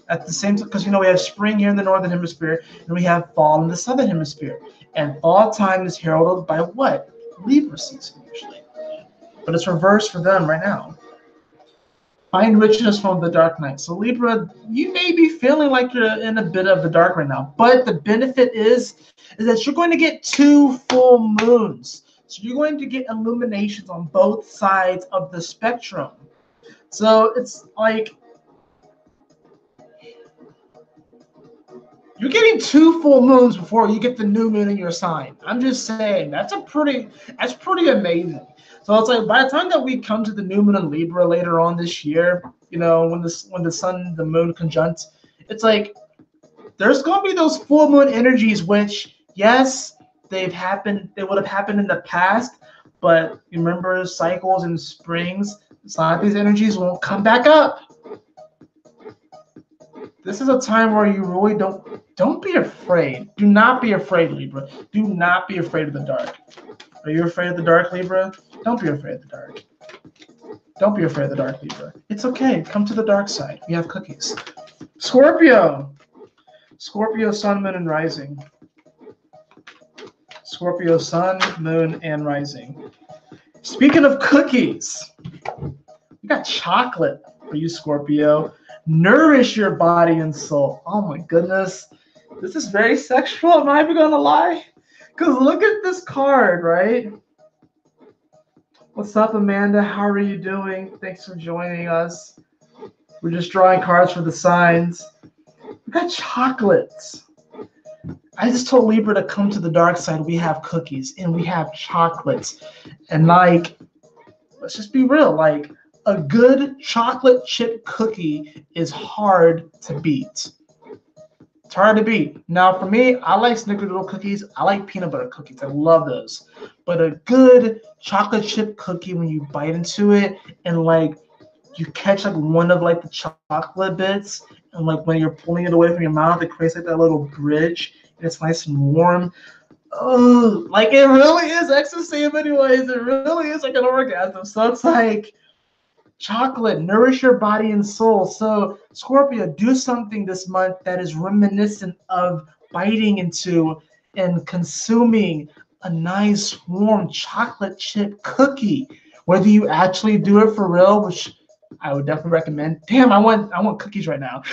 At the same time, because you know we have spring here in the northern hemisphere, and we have fall in the southern hemisphere. And fall time is heralded by what? Libra season usually. But it's reversed for them right now. Find richness from the dark night. So Libra, you may be feeling like you're in a bit of the dark right now, but the benefit is that you're going to get 2 full moons. So you're going to get illuminations on both sides of the spectrum. So it's like you're getting 2 full moons before you get the new moon in your sign. I'm just saying that's pretty amazing. So it's like by the time that we come to the new moon in Libra later on this year, you know, when the sun, the moon conjunct, it's like there's gonna be those full moon energies, which yes, they would have happened in the past, but remember cycles and springs, some of these energies won't come back up. This is a time where you really don't be afraid. Do not be afraid, Libra. Do not be afraid of the dark. Are you afraid of the dark, Libra? Don't be afraid of the dark. Don't be afraid of the dark, Libra. It's okay. Come to the dark side. We have cookies. Scorpio. Scorpio, sun, moon, and rising. Scorpio, sun, moon, and rising. Speaking of cookies, we got chocolate for you, Scorpio. Nourish your body and soul. Oh my goodness. This is very sexual. I'm not even going to lie. Because look at this card, right? What's up, Amanda? How are you doing? Thanks for joining us. We're just drawing cards for the signs. We got chocolates. I just told Libra to come to the dark side. We have cookies and we have chocolates. And like, let's just be real. Like, a good chocolate chip cookie is hard to beat. It's hard to beat. Now, for me, I like snickerdoodle cookies. I like peanut butter cookies. I love those. But a good chocolate chip cookie, when you bite into it and like you catch like one of like the chocolate bits, and like when you're pulling it away from your mouth, it creates like that little bridge, and it's nice and warm. Oh, like it really is ecstasy in many ways. It really is like an orgasm. So it's like chocolate, nourish your body and soul. So Scorpio, do something this month that is reminiscent of biting into and consuming a nice warm chocolate chip cookie. Whether you actually do it for real, which I would definitely recommend. Damn, I want cookies right now.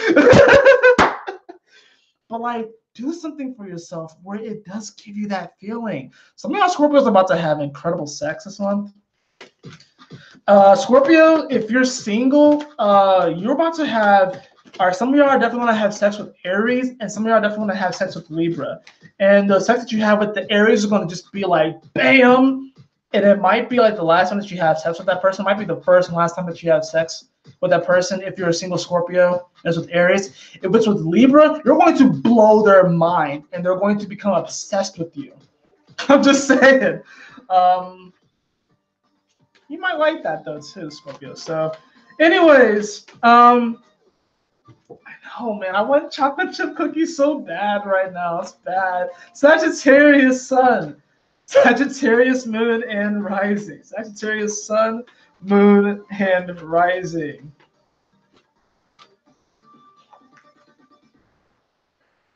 But like, do something for yourself where it does give you that feeling. Some of y'all Scorpios are about to have incredible sex this month. Scorpio, if you're single, you're about to have, or some of y'all are definitely going to have sex with Aries, and some of y'all are definitely going to have sex with Libra. And the sex that you have with the Aries is going to just be like, bam, and it might be like the last time that you have sex with that person. It might be the first and last time that you have sex with that person if you're a single Scorpio, and it's with Aries. If it's with Libra, you're going to blow their mind, and they're going to become obsessed with you. I'm just saying. You might like that though too, Scorpio. So, anyways, I know, man. I want chocolate chip cookies so bad right now. It's bad. Sagittarius sun, Sagittarius moon and rising. Sagittarius sun, moon and rising.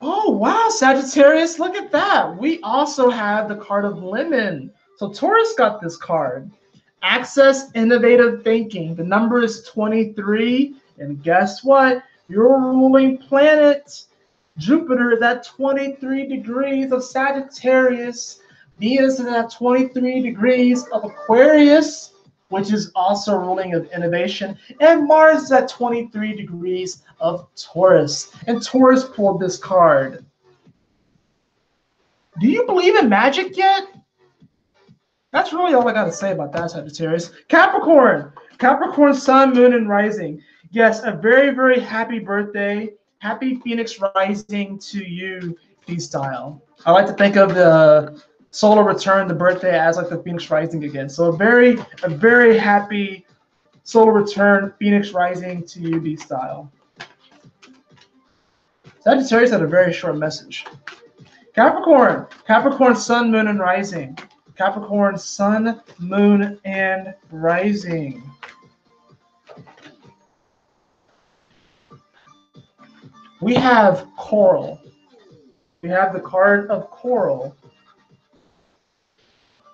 Oh wow, Sagittarius! Look at that. We also have the card of lemon. So Taurus got this card. Access innovative thinking. The number is 23. And guess what? Your ruling planet, Jupiter, is at 23 degrees of Sagittarius. Venus is at 23 degrees of Aquarius, which is also ruling of innovation. And Mars is at 23 degrees of Taurus. And Taurus pulled this card. Do you believe in magic yet? That's really all I got to say about that, Sagittarius. Capricorn. Capricorn, sun, moon, and rising. Yes, a very, very happy birthday. Happy Phoenix rising to you, P-Style. I like to think of the solar return, the birthday, as like the Phoenix rising again. So a very happy solar return, Phoenix rising to you, B-Style. Sagittarius had a very short message. Capricorn. Capricorn, sun, moon, and rising. Capricorn, sun, moon, and rising. We have coral. We have the card of coral.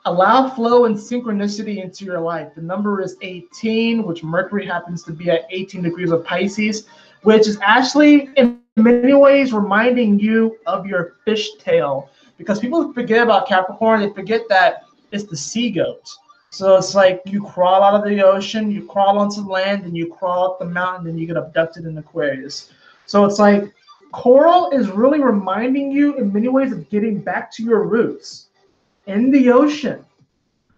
Allow flow and synchronicity into your life. The number is 18, which Mercury happens to be at 18 degrees of Pisces, which is actually in many ways reminding you of your fishtail. Because people forget about Capricorn, they forget that it's the sea goat. So it's like you crawl out of the ocean, you crawl onto land, and you crawl up the mountain, and you get abducted in Aquarius. So it's like coral is really reminding you in many ways of getting back to your roots in the ocean.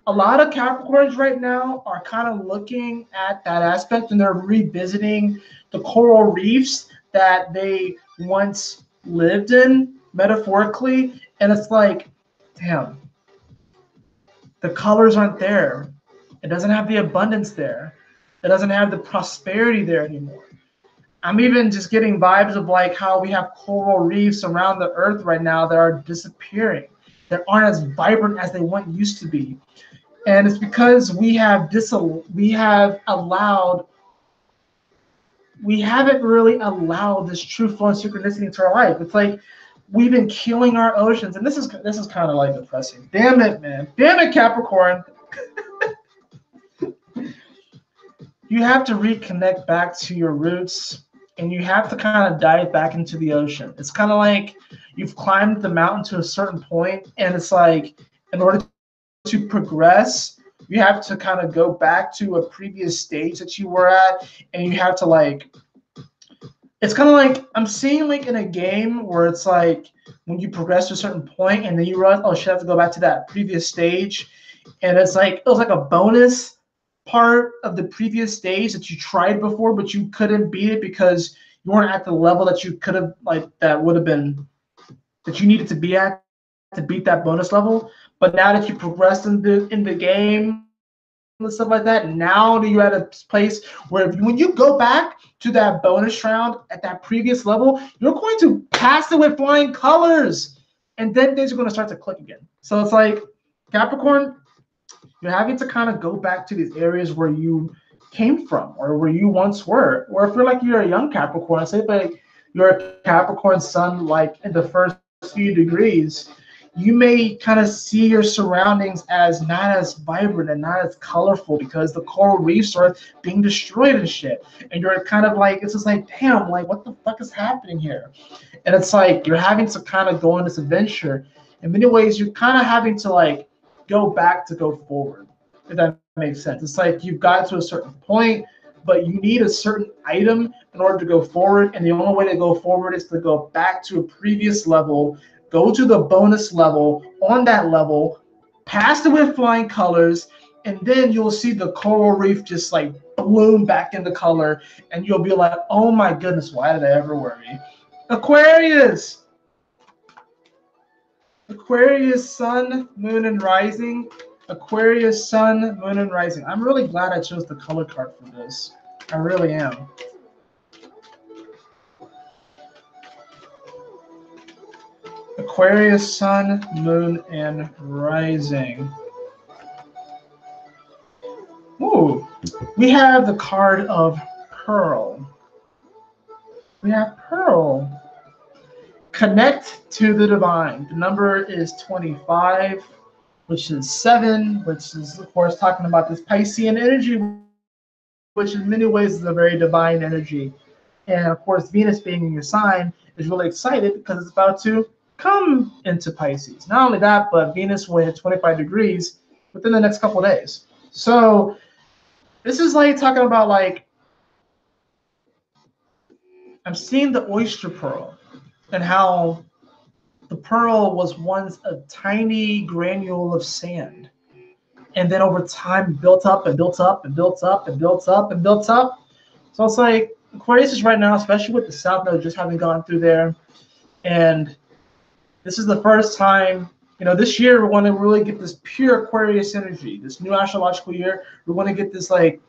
A lot of Capricorns right now are kind of looking at that aspect, and they're revisiting the coral reefs that they once lived in, metaphorically. And it's like, damn, the colors aren't there. It doesn't have the abundance there. It doesn't have the prosperity there anymore. I'm even just getting vibes of like how we have coral reefs around the earth right now that are disappearing, that aren't as vibrant as they once used to be. And it's because we haven't really allowed this true flow and synchronicity into our life. It's like we've been killing our oceans, and this is kind of like depressing. Damn it, man. Damn it, Capricorn. You have to reconnect back to your roots, and you have to kind of dive back into the ocean. It's kind of like you've climbed the mountain to a certain point, and it's like in order to progress, you have to kind of go back to a previous stage that you were at, and you have to like, it's kind of like I'm seeing like in a game where it's like when you progress to a certain point and then you realize, oh shit, I have to go back to that previous stage, and it's like it was like a bonus part of the previous stage that you tried before, but you couldn't beat it because you weren't at the level that you could have, like, that would have been, that you needed to be at to beat that bonus level. But now that you progressed in the game and stuff like that, now you're at a place where when you go back to that bonus round at that previous level, you're going to pass it with flying colors, and then things are going to start to click again. So it's like, Capricorn, you're having to kind of go back to these areas where you came from or where you once were. Or if you're like you're a young Capricorn, say like you're a Capricorn sun, like in the first few degrees, you may kind of see your surroundings as not as vibrant and not as colorful because the coral reefs are being destroyed and shit. And you're kind of like, it's just like, damn, like what the fuck is happening here? And it's like you're having to kind of go on this adventure. In many ways, you're kind of having to like go back to go forward, if that makes sense. It's like you've got to a certain point, but you need a certain item in order to go forward, and the only way to go forward is to go back to a previous level, go to the bonus level, on that level, pass it with flying colors, and then you'll see the coral reef just like bloom back into color, and you'll be like, oh my goodness, why did I ever worry? Aquarius! Aquarius, sun, moon, and rising. Aquarius, sun, moon, and rising. I'm really glad I chose the color card for this. I really am. Aquarius, sun, moon, and rising. Ooh, we have the card of Pearl. We have Pearl. Connect to the divine. The number is 25, which is 7, which is, of course, talking about this Piscean energy, which in many ways is a very divine energy. And, of course, Venus being in your sign is really excited because it's about to come into Pisces. Not only that, but Venus will hit 25 degrees within the next couple of days. So this is like talking about, like, I'm seeing the oyster pearl and how the pearl was once a tiny granule of sand. And then over time built up and built up and built up and built up and built up. So it's like Aquarius is right now, especially with the South Node just having gone through there. And this is the first time, you know, this year we're going to really get this pure Aquarius energy. This new astrological year, we're going to get this, like,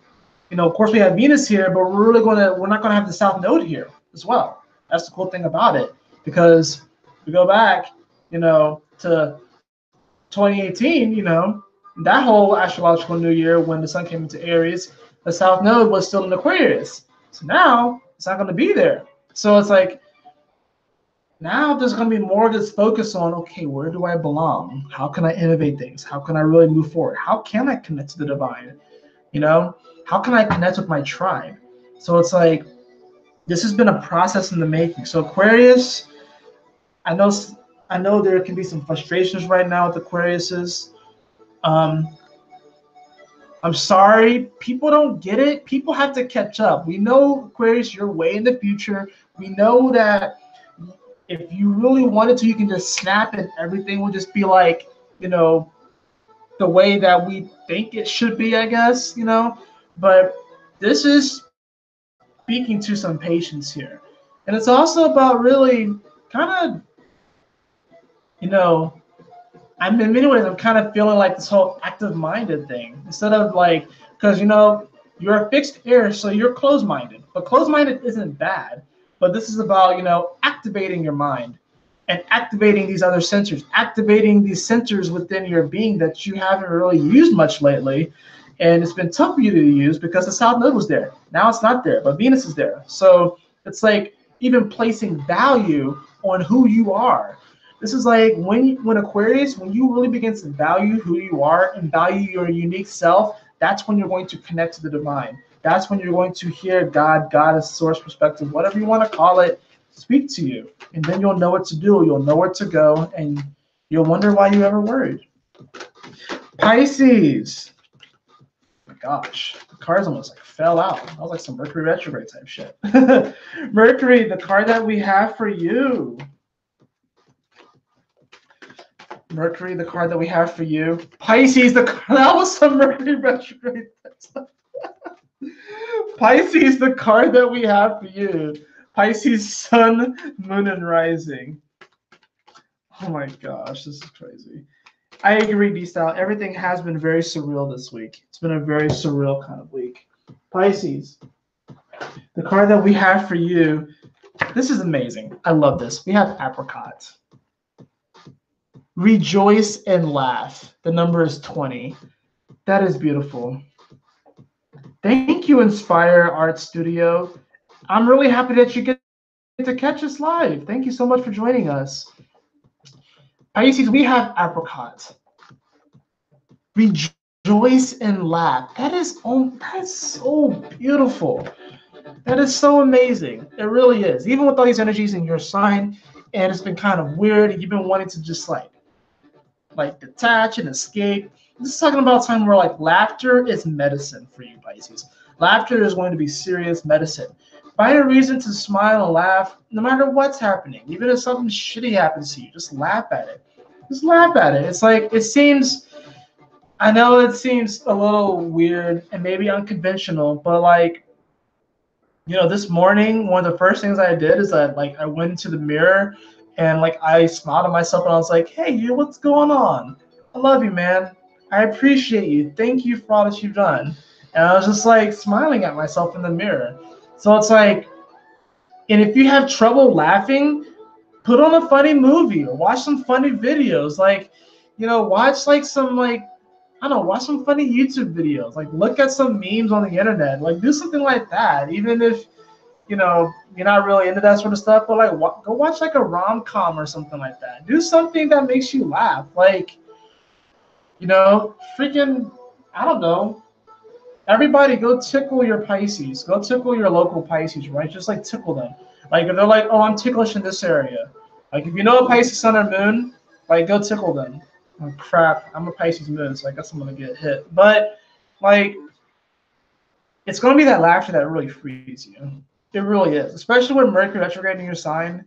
you know, of course we have Venus here, but we're not going to have the South Node here as well. That's the cool thing about it, because we go back, you know, to 2018, you know, that whole astrological new year when the sun came into Aries, the South Node was still in Aquarius. So now it's not going to be there. So it's like now there's going to be more of this focus on, okay, where do I belong? How can I innovate things? How can I really move forward? How can I connect to the divine? You know, how can I connect with my tribe? So it's like this has been a process in the making. So Aquarius, I know there can be some frustrations right now with Aquariuses. I'm sorry, people don't get it. People have to catch up. We know, Aquarius, you're way in the future. We know that if you really wanted to, you can just snap and everything will just be like, you know, the way that we think it should be, I guess, you know. But this is speaking to some patience here. And it's also about really kind of, you know, in many ways, I'm kind of feeling like this whole active-minded thing instead of like, because, you know, you're a fixed air, so you're closed-minded. But closed-minded isn't bad. But this is about, you know, activating your mind and activating these other sensors, activating these sensors within your being that you haven't really used much lately. And it's been tough for you to use because the South Node was there. Now it's not there, but Venus is there. So it's like even placing value on who you are. This is like when Aquarius, when you really begin to value who you are and value your unique self, that's when you're going to connect to the divine. That's when you're going to hear God, Goddess, source, perspective, whatever you want to call it, speak to you. And then you'll know what to do. You'll know where to go. And you'll wonder why you ever worried. Pisces. Oh my gosh, the cards almost like fell out. That was like some Mercury retrograde type shit. Mercury, the card that we have for you. Mercury, the card that we have for you. Pisces, that was some Mercury retrograde stuff. Pisces, the card that we have for you. Pisces, Sun, Moon, and Rising. Oh my gosh, this is crazy. I agree, D-Style. Everything has been very surreal this week. It's been a very surreal kind of week. Pisces, the card that we have for you. This is amazing. I love this. We have Apricot. Rejoice and laugh. The number is 20. That is beautiful. Thank you, Inspire Art Studio. I'm really happy that you get to catch us live. Thank you so much for joining us. Pisces, we have Apricot. Rejoice and laugh. That is so beautiful. That is so amazing. It really is. Even with all these energies in your sign, and it's been kind of weird, and you've been wanting to just like detach and escape. This is talking about a time where like laughter is medicine for you, Pisces. Laughter is going to be serious medicine. Find a reason to smile and laugh no matter what's happening. Even if something shitty happens to you, just laugh at it. Just laugh at it. It's like, I know it seems a little weird and maybe unconventional, but like, you know, this morning, one of the first things I did is I went into the mirror and like I smiled at myself and I was like, hey, you, what's going on? I love you, man. I appreciate you. Thank you for all that you've done. And I was just like smiling at myself in the mirror. So it's like, and if you have trouble laughing, put on a funny movie or watch some funny videos. Like, you know, watch like some like, I don't know, watch some funny YouTube videos. Like look at some memes on the internet. Like do something like that. Even if, you know, you're not really into that sort of stuff, but like go watch like a rom-com or something like that. Do something that makes you laugh. Like, you know, freaking, I don't know. Everybody go tickle your Pisces. Go tickle your local Pisces, right? Just like tickle them. Like if they're like, oh, I'm ticklish in this area. Like if you know a Pisces sun or moon, like go tickle them. Oh crap, I'm a Pisces moon, so I guess I'm gonna get hit. But like, it's gonna be that laughter that really frees you. It really is, especially when Mercury retrograde in your sign.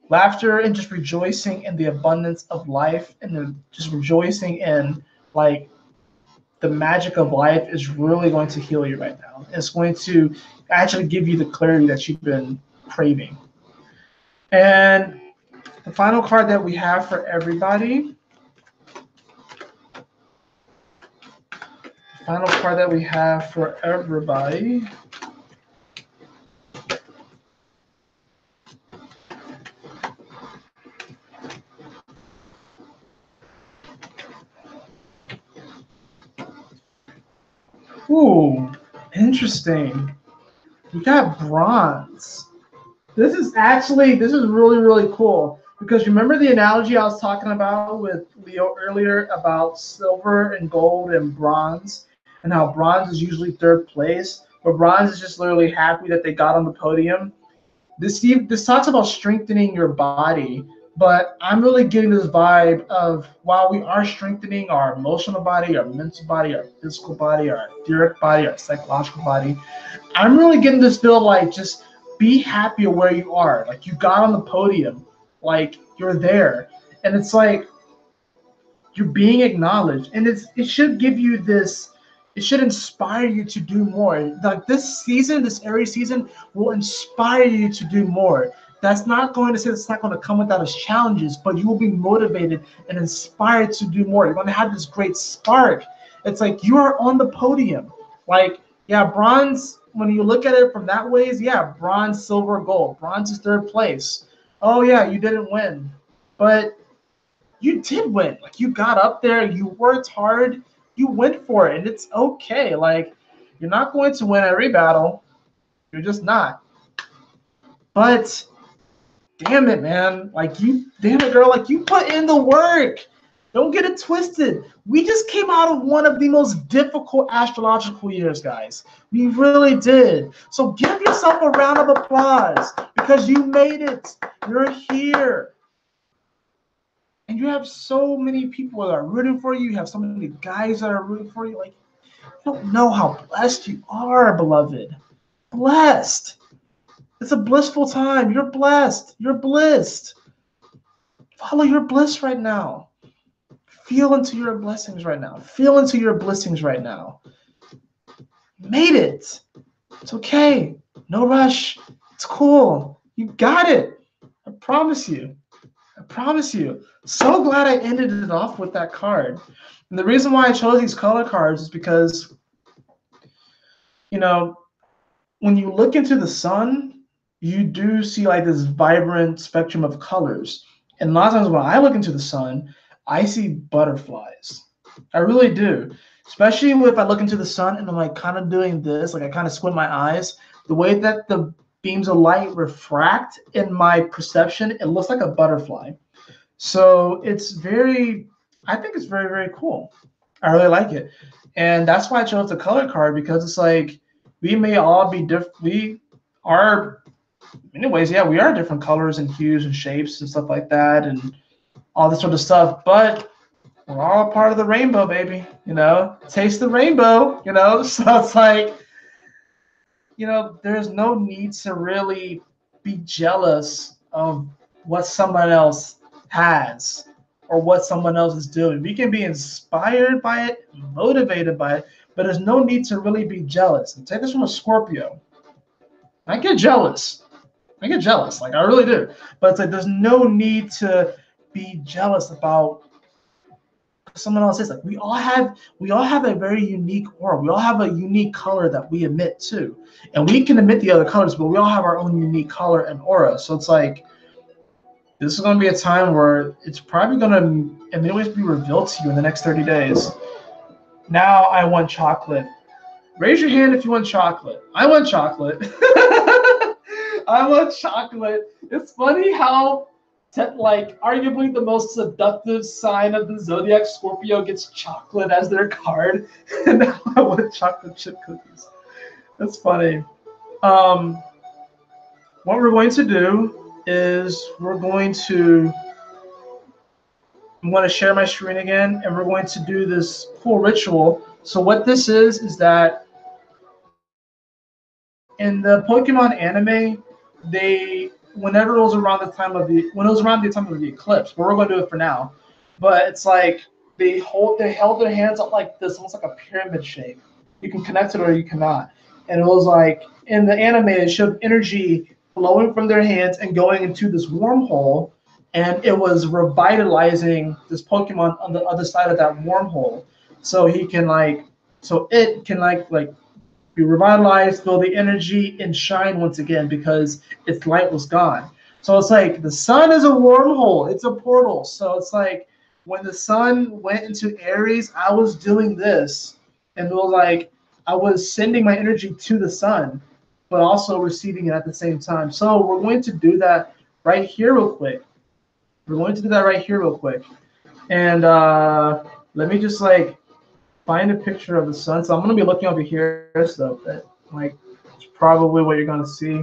Laughter and just rejoicing in the abundance of life and then just rejoicing in like the magic of life is really going to heal you right now. It's going to actually give you the clarity that you've been craving. And the final card that we have for everybody. The final card that we have for everybody. Ooh, interesting. You got bronze. This is really, really cool because remember the analogy I was talking about with Leo earlier about silver and gold and bronze and how bronze is usually third place, but bronze is just literally happy that they got on the podium. This talks about strengthening your body, but I'm really getting this vibe of while we are strengthening our emotional body, our mental body, our physical body, our etheric body, our psychological body, I'm really getting this feel like just be happy where you are. Like you got on the podium, like you're there, and it's like you're being acknowledged, and it should give you this. It should inspire you to do more. Like this season, this Aries season will inspire you to do more. That's not going to say it's not going to come without its challenges, but you will be motivated and inspired to do more. You're going to have this great spark. It's like you are on the podium. Like, yeah, bronze, when you look at it from that ways, yeah, bronze, silver, gold. Bronze is third place. Oh, yeah, you didn't win. but you did win. Like, you got up there, you worked hard, you went for it, and it's okay. Like, you're not going to win every battle. You're just not. But damn it, man. Like, damn it, girl. Like, you put in the work. Don't get it twisted. We just came out of one of the most difficult astrological years, guys. We really did. So give yourself a round of applause because you made it. You're here. And you have so many people that are rooting for you. You have so many guys that are rooting for you. Like, you don't know how blessed you are, beloved. Blessed. It's a blissful time. You're blessed. You're blessed. Follow your bliss right now. Feel into your blessings right now. Feel into your blessings right now. Made it. It's okay. No rush. It's cool. You got it. I promise you. I promise you. So glad I ended it off with that card. And the reason why I chose these color cards is because, you know, when you look into the sun, you do see like this vibrant spectrum of colors. And a lot of times when I look into the sun, I see butterflies. I really do. Especially if I look into the sun and I'm like kind of doing this, like I kind of squint my eyes. The way that the beams of light refract in my perception, it looks like a butterfly. So it's I think it's very, very cool. I really like it. And that's why I chose the color card, because it's like we may all be different. We are, anyways, yeah, we are different colors and hues and shapes and stuff like that and all this sort of stuff. But we're all part of the rainbow, baby. You know, taste the rainbow, you know? So it's like, you know, there's no need to really be jealous of what someone else has or what someone else is doing. We can be inspired by it, motivated by it, but there's no need to really be jealous. And take this from a Scorpio. I get jealous. Like, I really do. But it's like there's no need to be jealous about someone else is. Like, we all have a very unique aura. We all have a unique color that we emit too. And we can emit the other colors, but we all have our own unique color and aura. So it's like this is going to be a time where it's probably going to in many ways be revealed to you in the next 30 days. Now I want chocolate. Raise your hand if you want chocolate. I want chocolate. I want chocolate. It's funny how like arguably the most seductive sign of the zodiac, Scorpio, gets chocolate as their card, and now I want chocolate chip cookies. That's funny. What we're going to do is I'm going to share my screen again, and we're going to do this cool ritual. So what this is that in the Pokemon anime, whenever it was around the time of the eclipse, but we're going to do it for now. But it's like they held their hands up like this, almost like a pyramid shape. You can connect it or you cannot. And it was like in the anime, it showed energy flowing from their hands and going into this wormhole, and it was revitalizing this Pokemon on the other side of that wormhole. So it can be revitalized, feel the energy, and shine once again because its light was gone. So it's like the sun is a wormhole, it's a portal. So it's like when the sun went into Aries, I was doing this, and it was like I was sending my energy to the sun, but also receiving it at the same time. So we're going to do that right here real quick. And let me just like find a picture of the sun. So I'm gonna be looking over here, so that like it's probably what you're gonna see.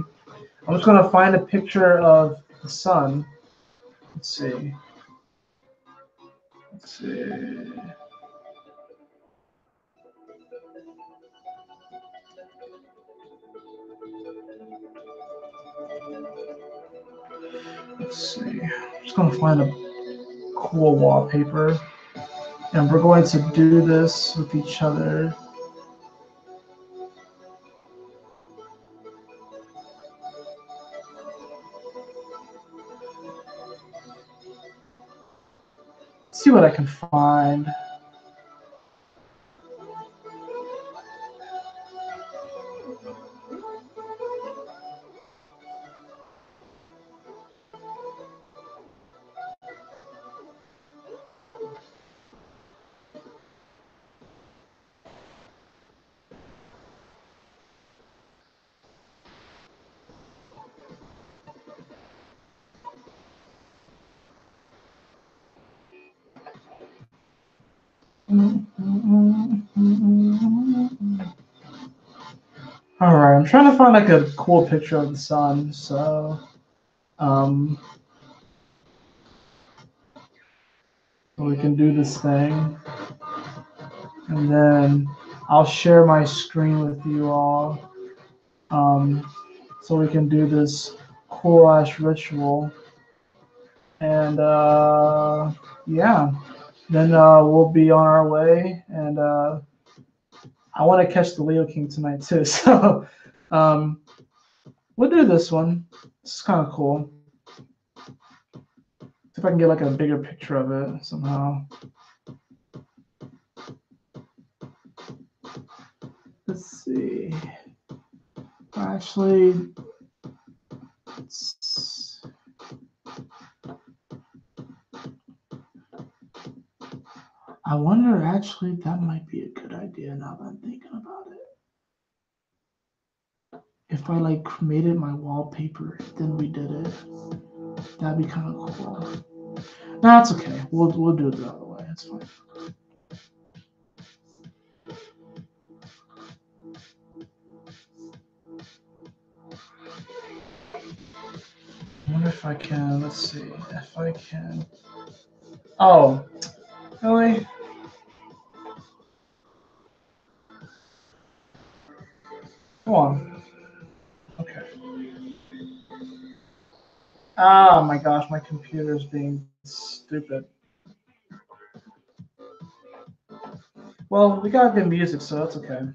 I'm just gonna find a picture of the sun. Let's see. Let's see. I'm just gonna find a cool wallpaper, and we're going to do this with each other. Let's see what I can find. All right, I'm trying to find like a cool picture of the sun. So, we can do this thing, and then I'll share my screen with you all, so we can do this cool ass ritual, and yeah, then we'll be on our way, and I want to catch the Leo King tonight too, so we'll do this one. It's kind of cool. See if I can get like a bigger picture of it somehow. Let's see. Actually, I wonder, actually, that might be a good idea now that I'm thinking about it. If I like created my wallpaper, then we did it. That'd be kind of cool. No, it's okay. We'll do it the other way. It's fine. I wonder if I can. Let's see if I can. Oh, really? Come on. Okay. Oh my gosh, my computer's being stupid. Well, we got good music, so that's okay.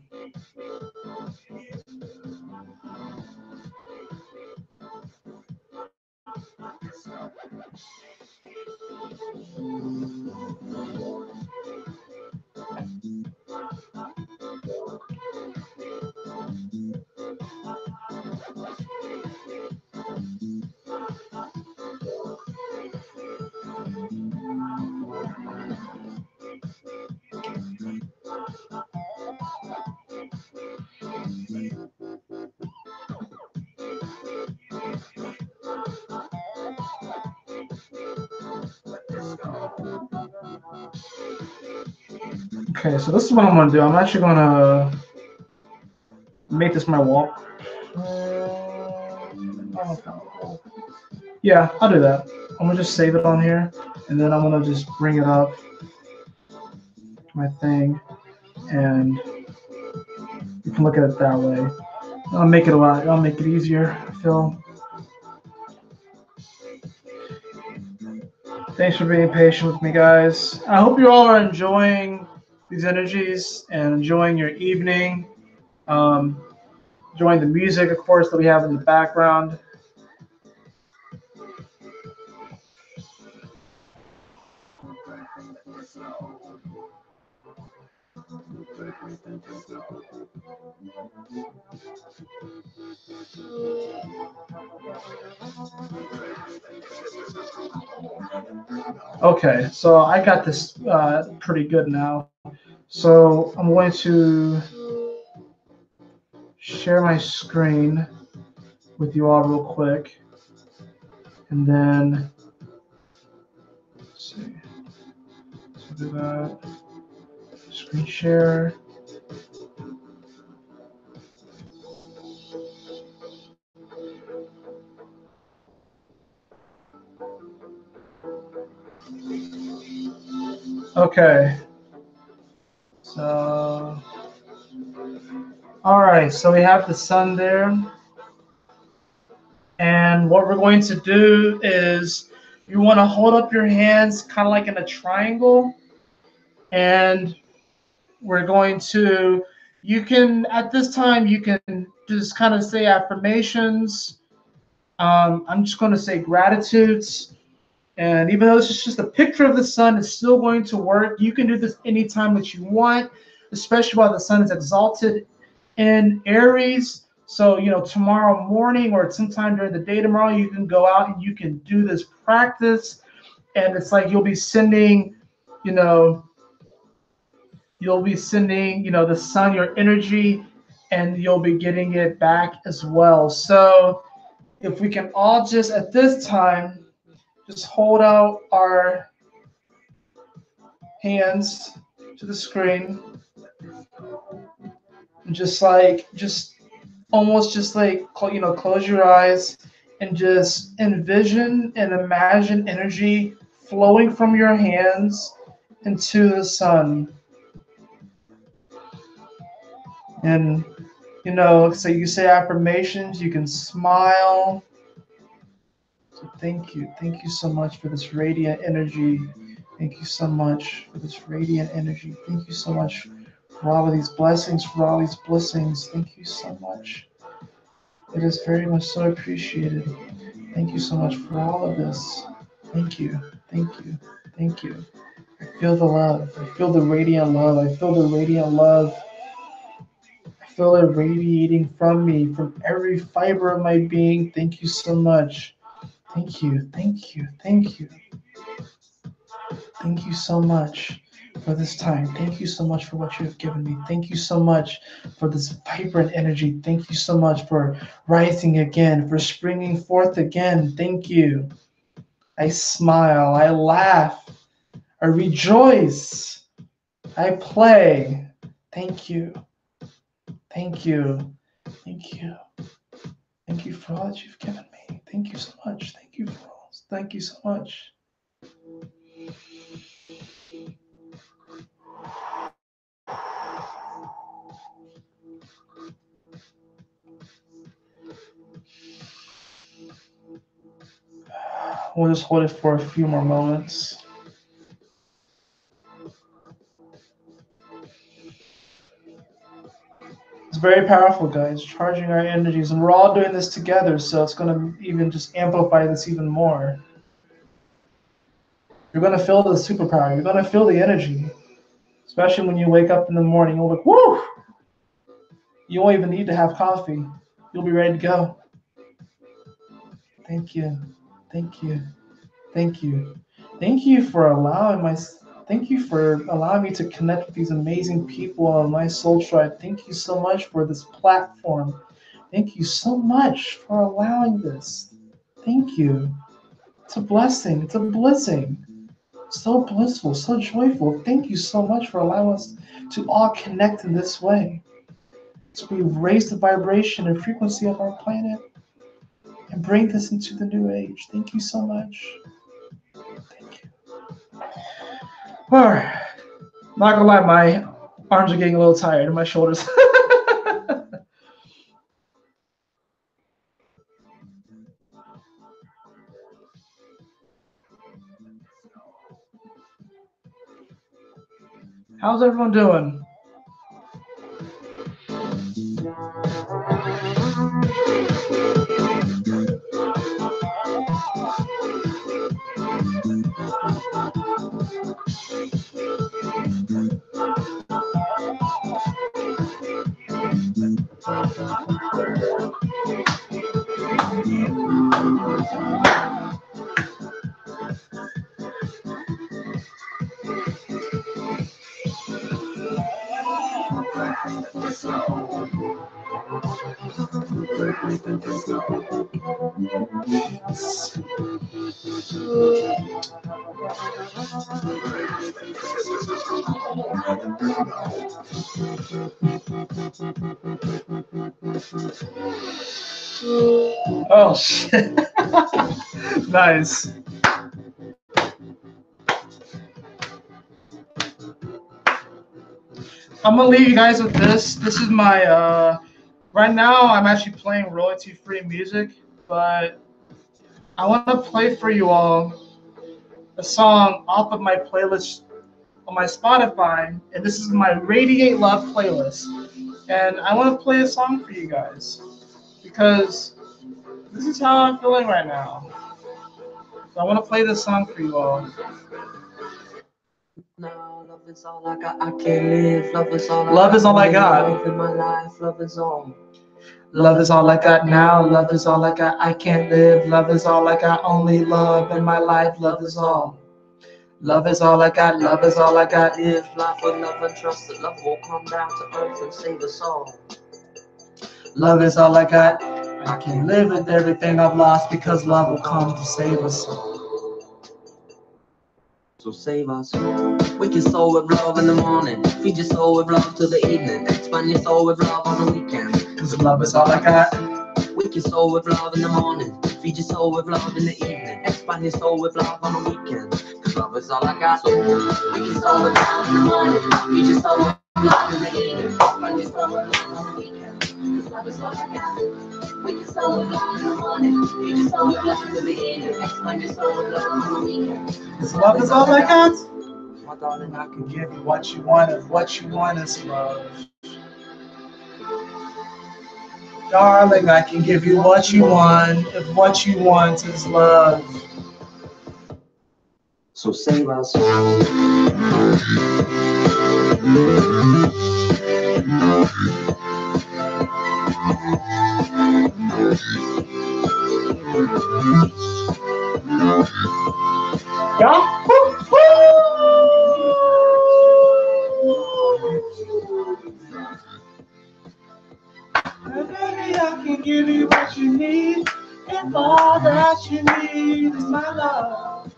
Okay, so this is what I'm gonna do. I'm actually gonna make this my wall. Yeah, I'll do that. I'm gonna just save it on here, and then I'm gonna just bring it up, my thing, and you can look at it that way. I'll make it a lot. I'll make it easier. Phil, thanks for being patient with me, guys. I hope you all are enjoying these energies and enjoying your evening. Enjoying the music, of course, that we have in the background. Okay, so I got this pretty good now. So I'm going to share my screen with you all real quick, and then let's see. So do that. Screen share. Okay. So, all right. So we have the sun there. And what we're going to do is you want to hold up your hands kind of like in a triangle. And we're going to, you can, at this time, you can just kind of say affirmations. I'm just going to say gratitudes. And even though this is just a picture of the sun, it's still going to work. You can do this anytime that you want, especially while the sun is exalted in Aries. So, tomorrow morning or sometime during the day tomorrow, you can go out and you can do this practice. And it's like you'll be sending, the sun your energy, and you'll be getting it back as well. So if we can all just at this time, just hold out our hands to the screen. And just like, almost just like, you know, close your eyes and just envision and imagine energy flowing from your hands into the sun. And, you know, so you say affirmations, you can smile. So thank you. Thank you so much for this radiant energy. Thank you so much for this radiant energy. Thank you so much for all of these blessings, for all these blessings. Thank you so much. It is very much so appreciated. Thank you so much for all of this. Thank you. Thank you. Thank you. I feel the love. I feel the radiant love. I feel the radiant love. I feel it radiating from me, from every fiber of my being. Thank you so much. Thank you. Thank you. Thank you. Thank you so much for this time. Thank you so much for what you have given me. Thank you so much for this vibrant energy. Thank you so much for rising again, for springing forth again. Thank you. I smile. I laugh. I rejoice. I play. Thank you. Thank you. Thank you. Thank you for all that you've given me. Thank you so much. Thank you for all. Thank you so much. We'll just hold it for a few more moments. It's very powerful, guys, charging our energies, and we're all doing this together, so it's going to even just amplify this even more. You're going to feel the superpower. You're going to feel the energy, especially when you wake up in the morning. You'll look, woo! You won't even need to have coffee. You'll be ready to go. Thank you. Thank you. Thank you. Thank you for allowing me to connect with these amazing people on my soul tribe. Thank you so much for this platform. Thank you so much for allowing this. Thank you. It's a blessing. It's a blessing. So blissful, so joyful. Thank you so much for allowing us to all connect in this way. So we raise the vibration and frequency of our planet and bring this into the new age. Thank you so much. Thank you. All right. Not gonna lie, my arms are getting a little tired and my shoulders. How's everyone doing? Oh shit. Nice. I'm gonna leave you guys with this. This is my right now I'm actually playing royalty-free music, but I want to play for you all a song off of my playlist on my Spotify, and this is my Radiate Love playlist. And I want to play a song for you guys because this is how I'm feeling right now. So I want to play this song for you all. Now, love is all I got. I can't live. Love is all I got. Love is all I got. Love in my life. Love is all. Love is all I got now. Love is all I got. I can't live. Love is all I got. Only love in my life. Love is all. Love is all I got. Love is all I got. If life with love and trust, that love will come down to earth and save us all. Love is all I got. I can't live with everything I've lost because love will come to save us all. So save us. Wake your soul with love in the morning. Feed your soul with love till the evening. Expand your soul with love on the weekend. Cause love is all I got. Wake your soul with love in the morning. Feed your soul with love in the evening. Expand your soul with love on the weekend. Cause love is all I got. So wake your soul with love in the morning. Feed your soul with love in the evening. Expand your soul with love on the weekend. Cause love is all I got. Wake your soul with love in the morning. Feed your soul with love in the evening. Expand your soul with love on the weekend. Cause love is all I got. My darling, I can give you what you want, if what you want is love. Darling, I can give you what you want, if what you want is love. So save us. Baby, I can give you what you need, if all that you need is my love.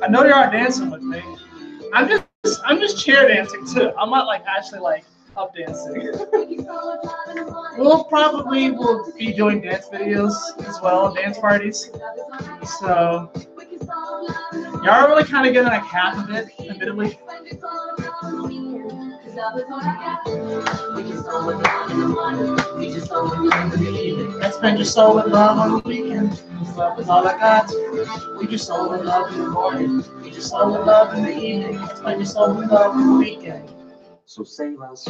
I know you are dancing with me. I'm just chair dancing too. I'm not like actually like up dancing. We'll be doing dance videos as well, dance parties. So y'all are really kind of getting like half of it, admittedly. Expand your soul with love on the weekend. Cause love is all I got. Feed your soul with love in the morning. Feed your soul with love in the evening. Expand your soul with love on the weekend. So save us.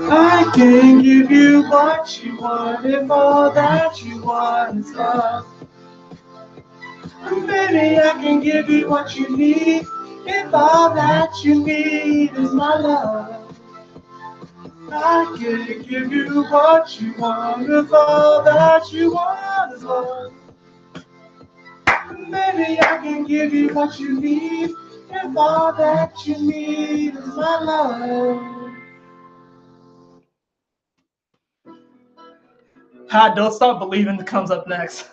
I can give you what you want, if all that you want is love. Baby, I can give you what you need, if all that you need is my love. I can give you what you want, if all that you want is love. Baby, I can give you what you need, if all that you need is my love. Don't Stop Believing comes up next.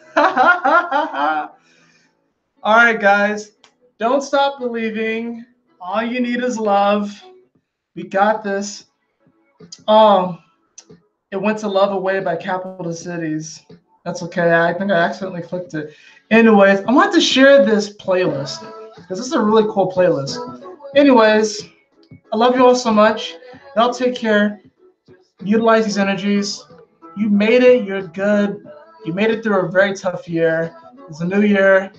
All right, guys. Don't stop believing. All you need is love. We got this. It went to Love Away by Capital Cities. That's okay. I think I accidentally clicked it. Anyways, I want to share this playlist because this is a really cool playlist. Anyways, I love you all so much. Y'all take care. Utilize these energies. You made it. You're good. You made it through a very tough year. It's a new year.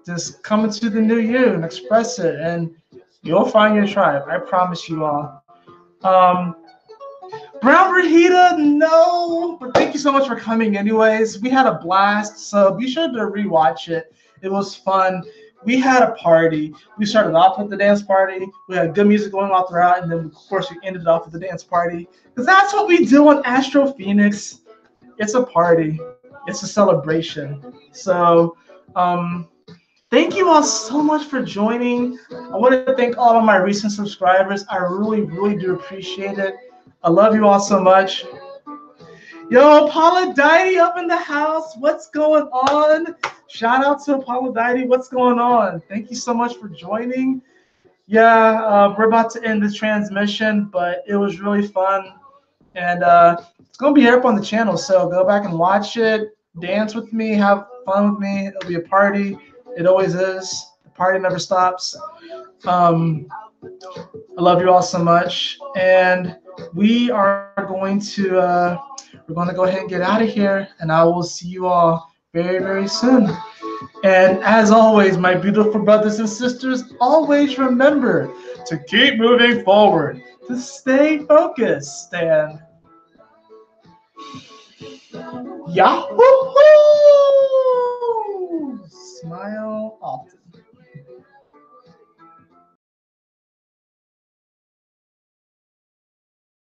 Just come into the new year and express it, and you'll find your tribe. I promise you all. Brown Rahita, no, but thank you so much for coming anyways. We had a blast, so be sure to rewatch it. It was fun. We had a party. We started off with the dance party. We had good music going all throughout, and then of course we ended off with the dance party. Because that's what we do on Astro Fenixx. It's a party. It's a celebration. So thank you all so much for joining. I want to thank all of my recent subscribers. I really, really do appreciate it. I love you all so much. Yo, Paula Diety up in the house. What's going on? Shout out to Paula Diety. What's going on? Thank you so much for joining. Yeah, we're about to end the transmission, but it was really fun. And it's going to be up on the channel, so go back and watch it. Dance with me. Have fun with me. It'll be a party. It always is. The party never stops. I love you all so much. And we are going to go ahead and get out of here, and I will see you all very, very soon. And as always, my beautiful brothers and sisters, always remember to keep moving forward, to stay focused, and Yahoo! Smile often.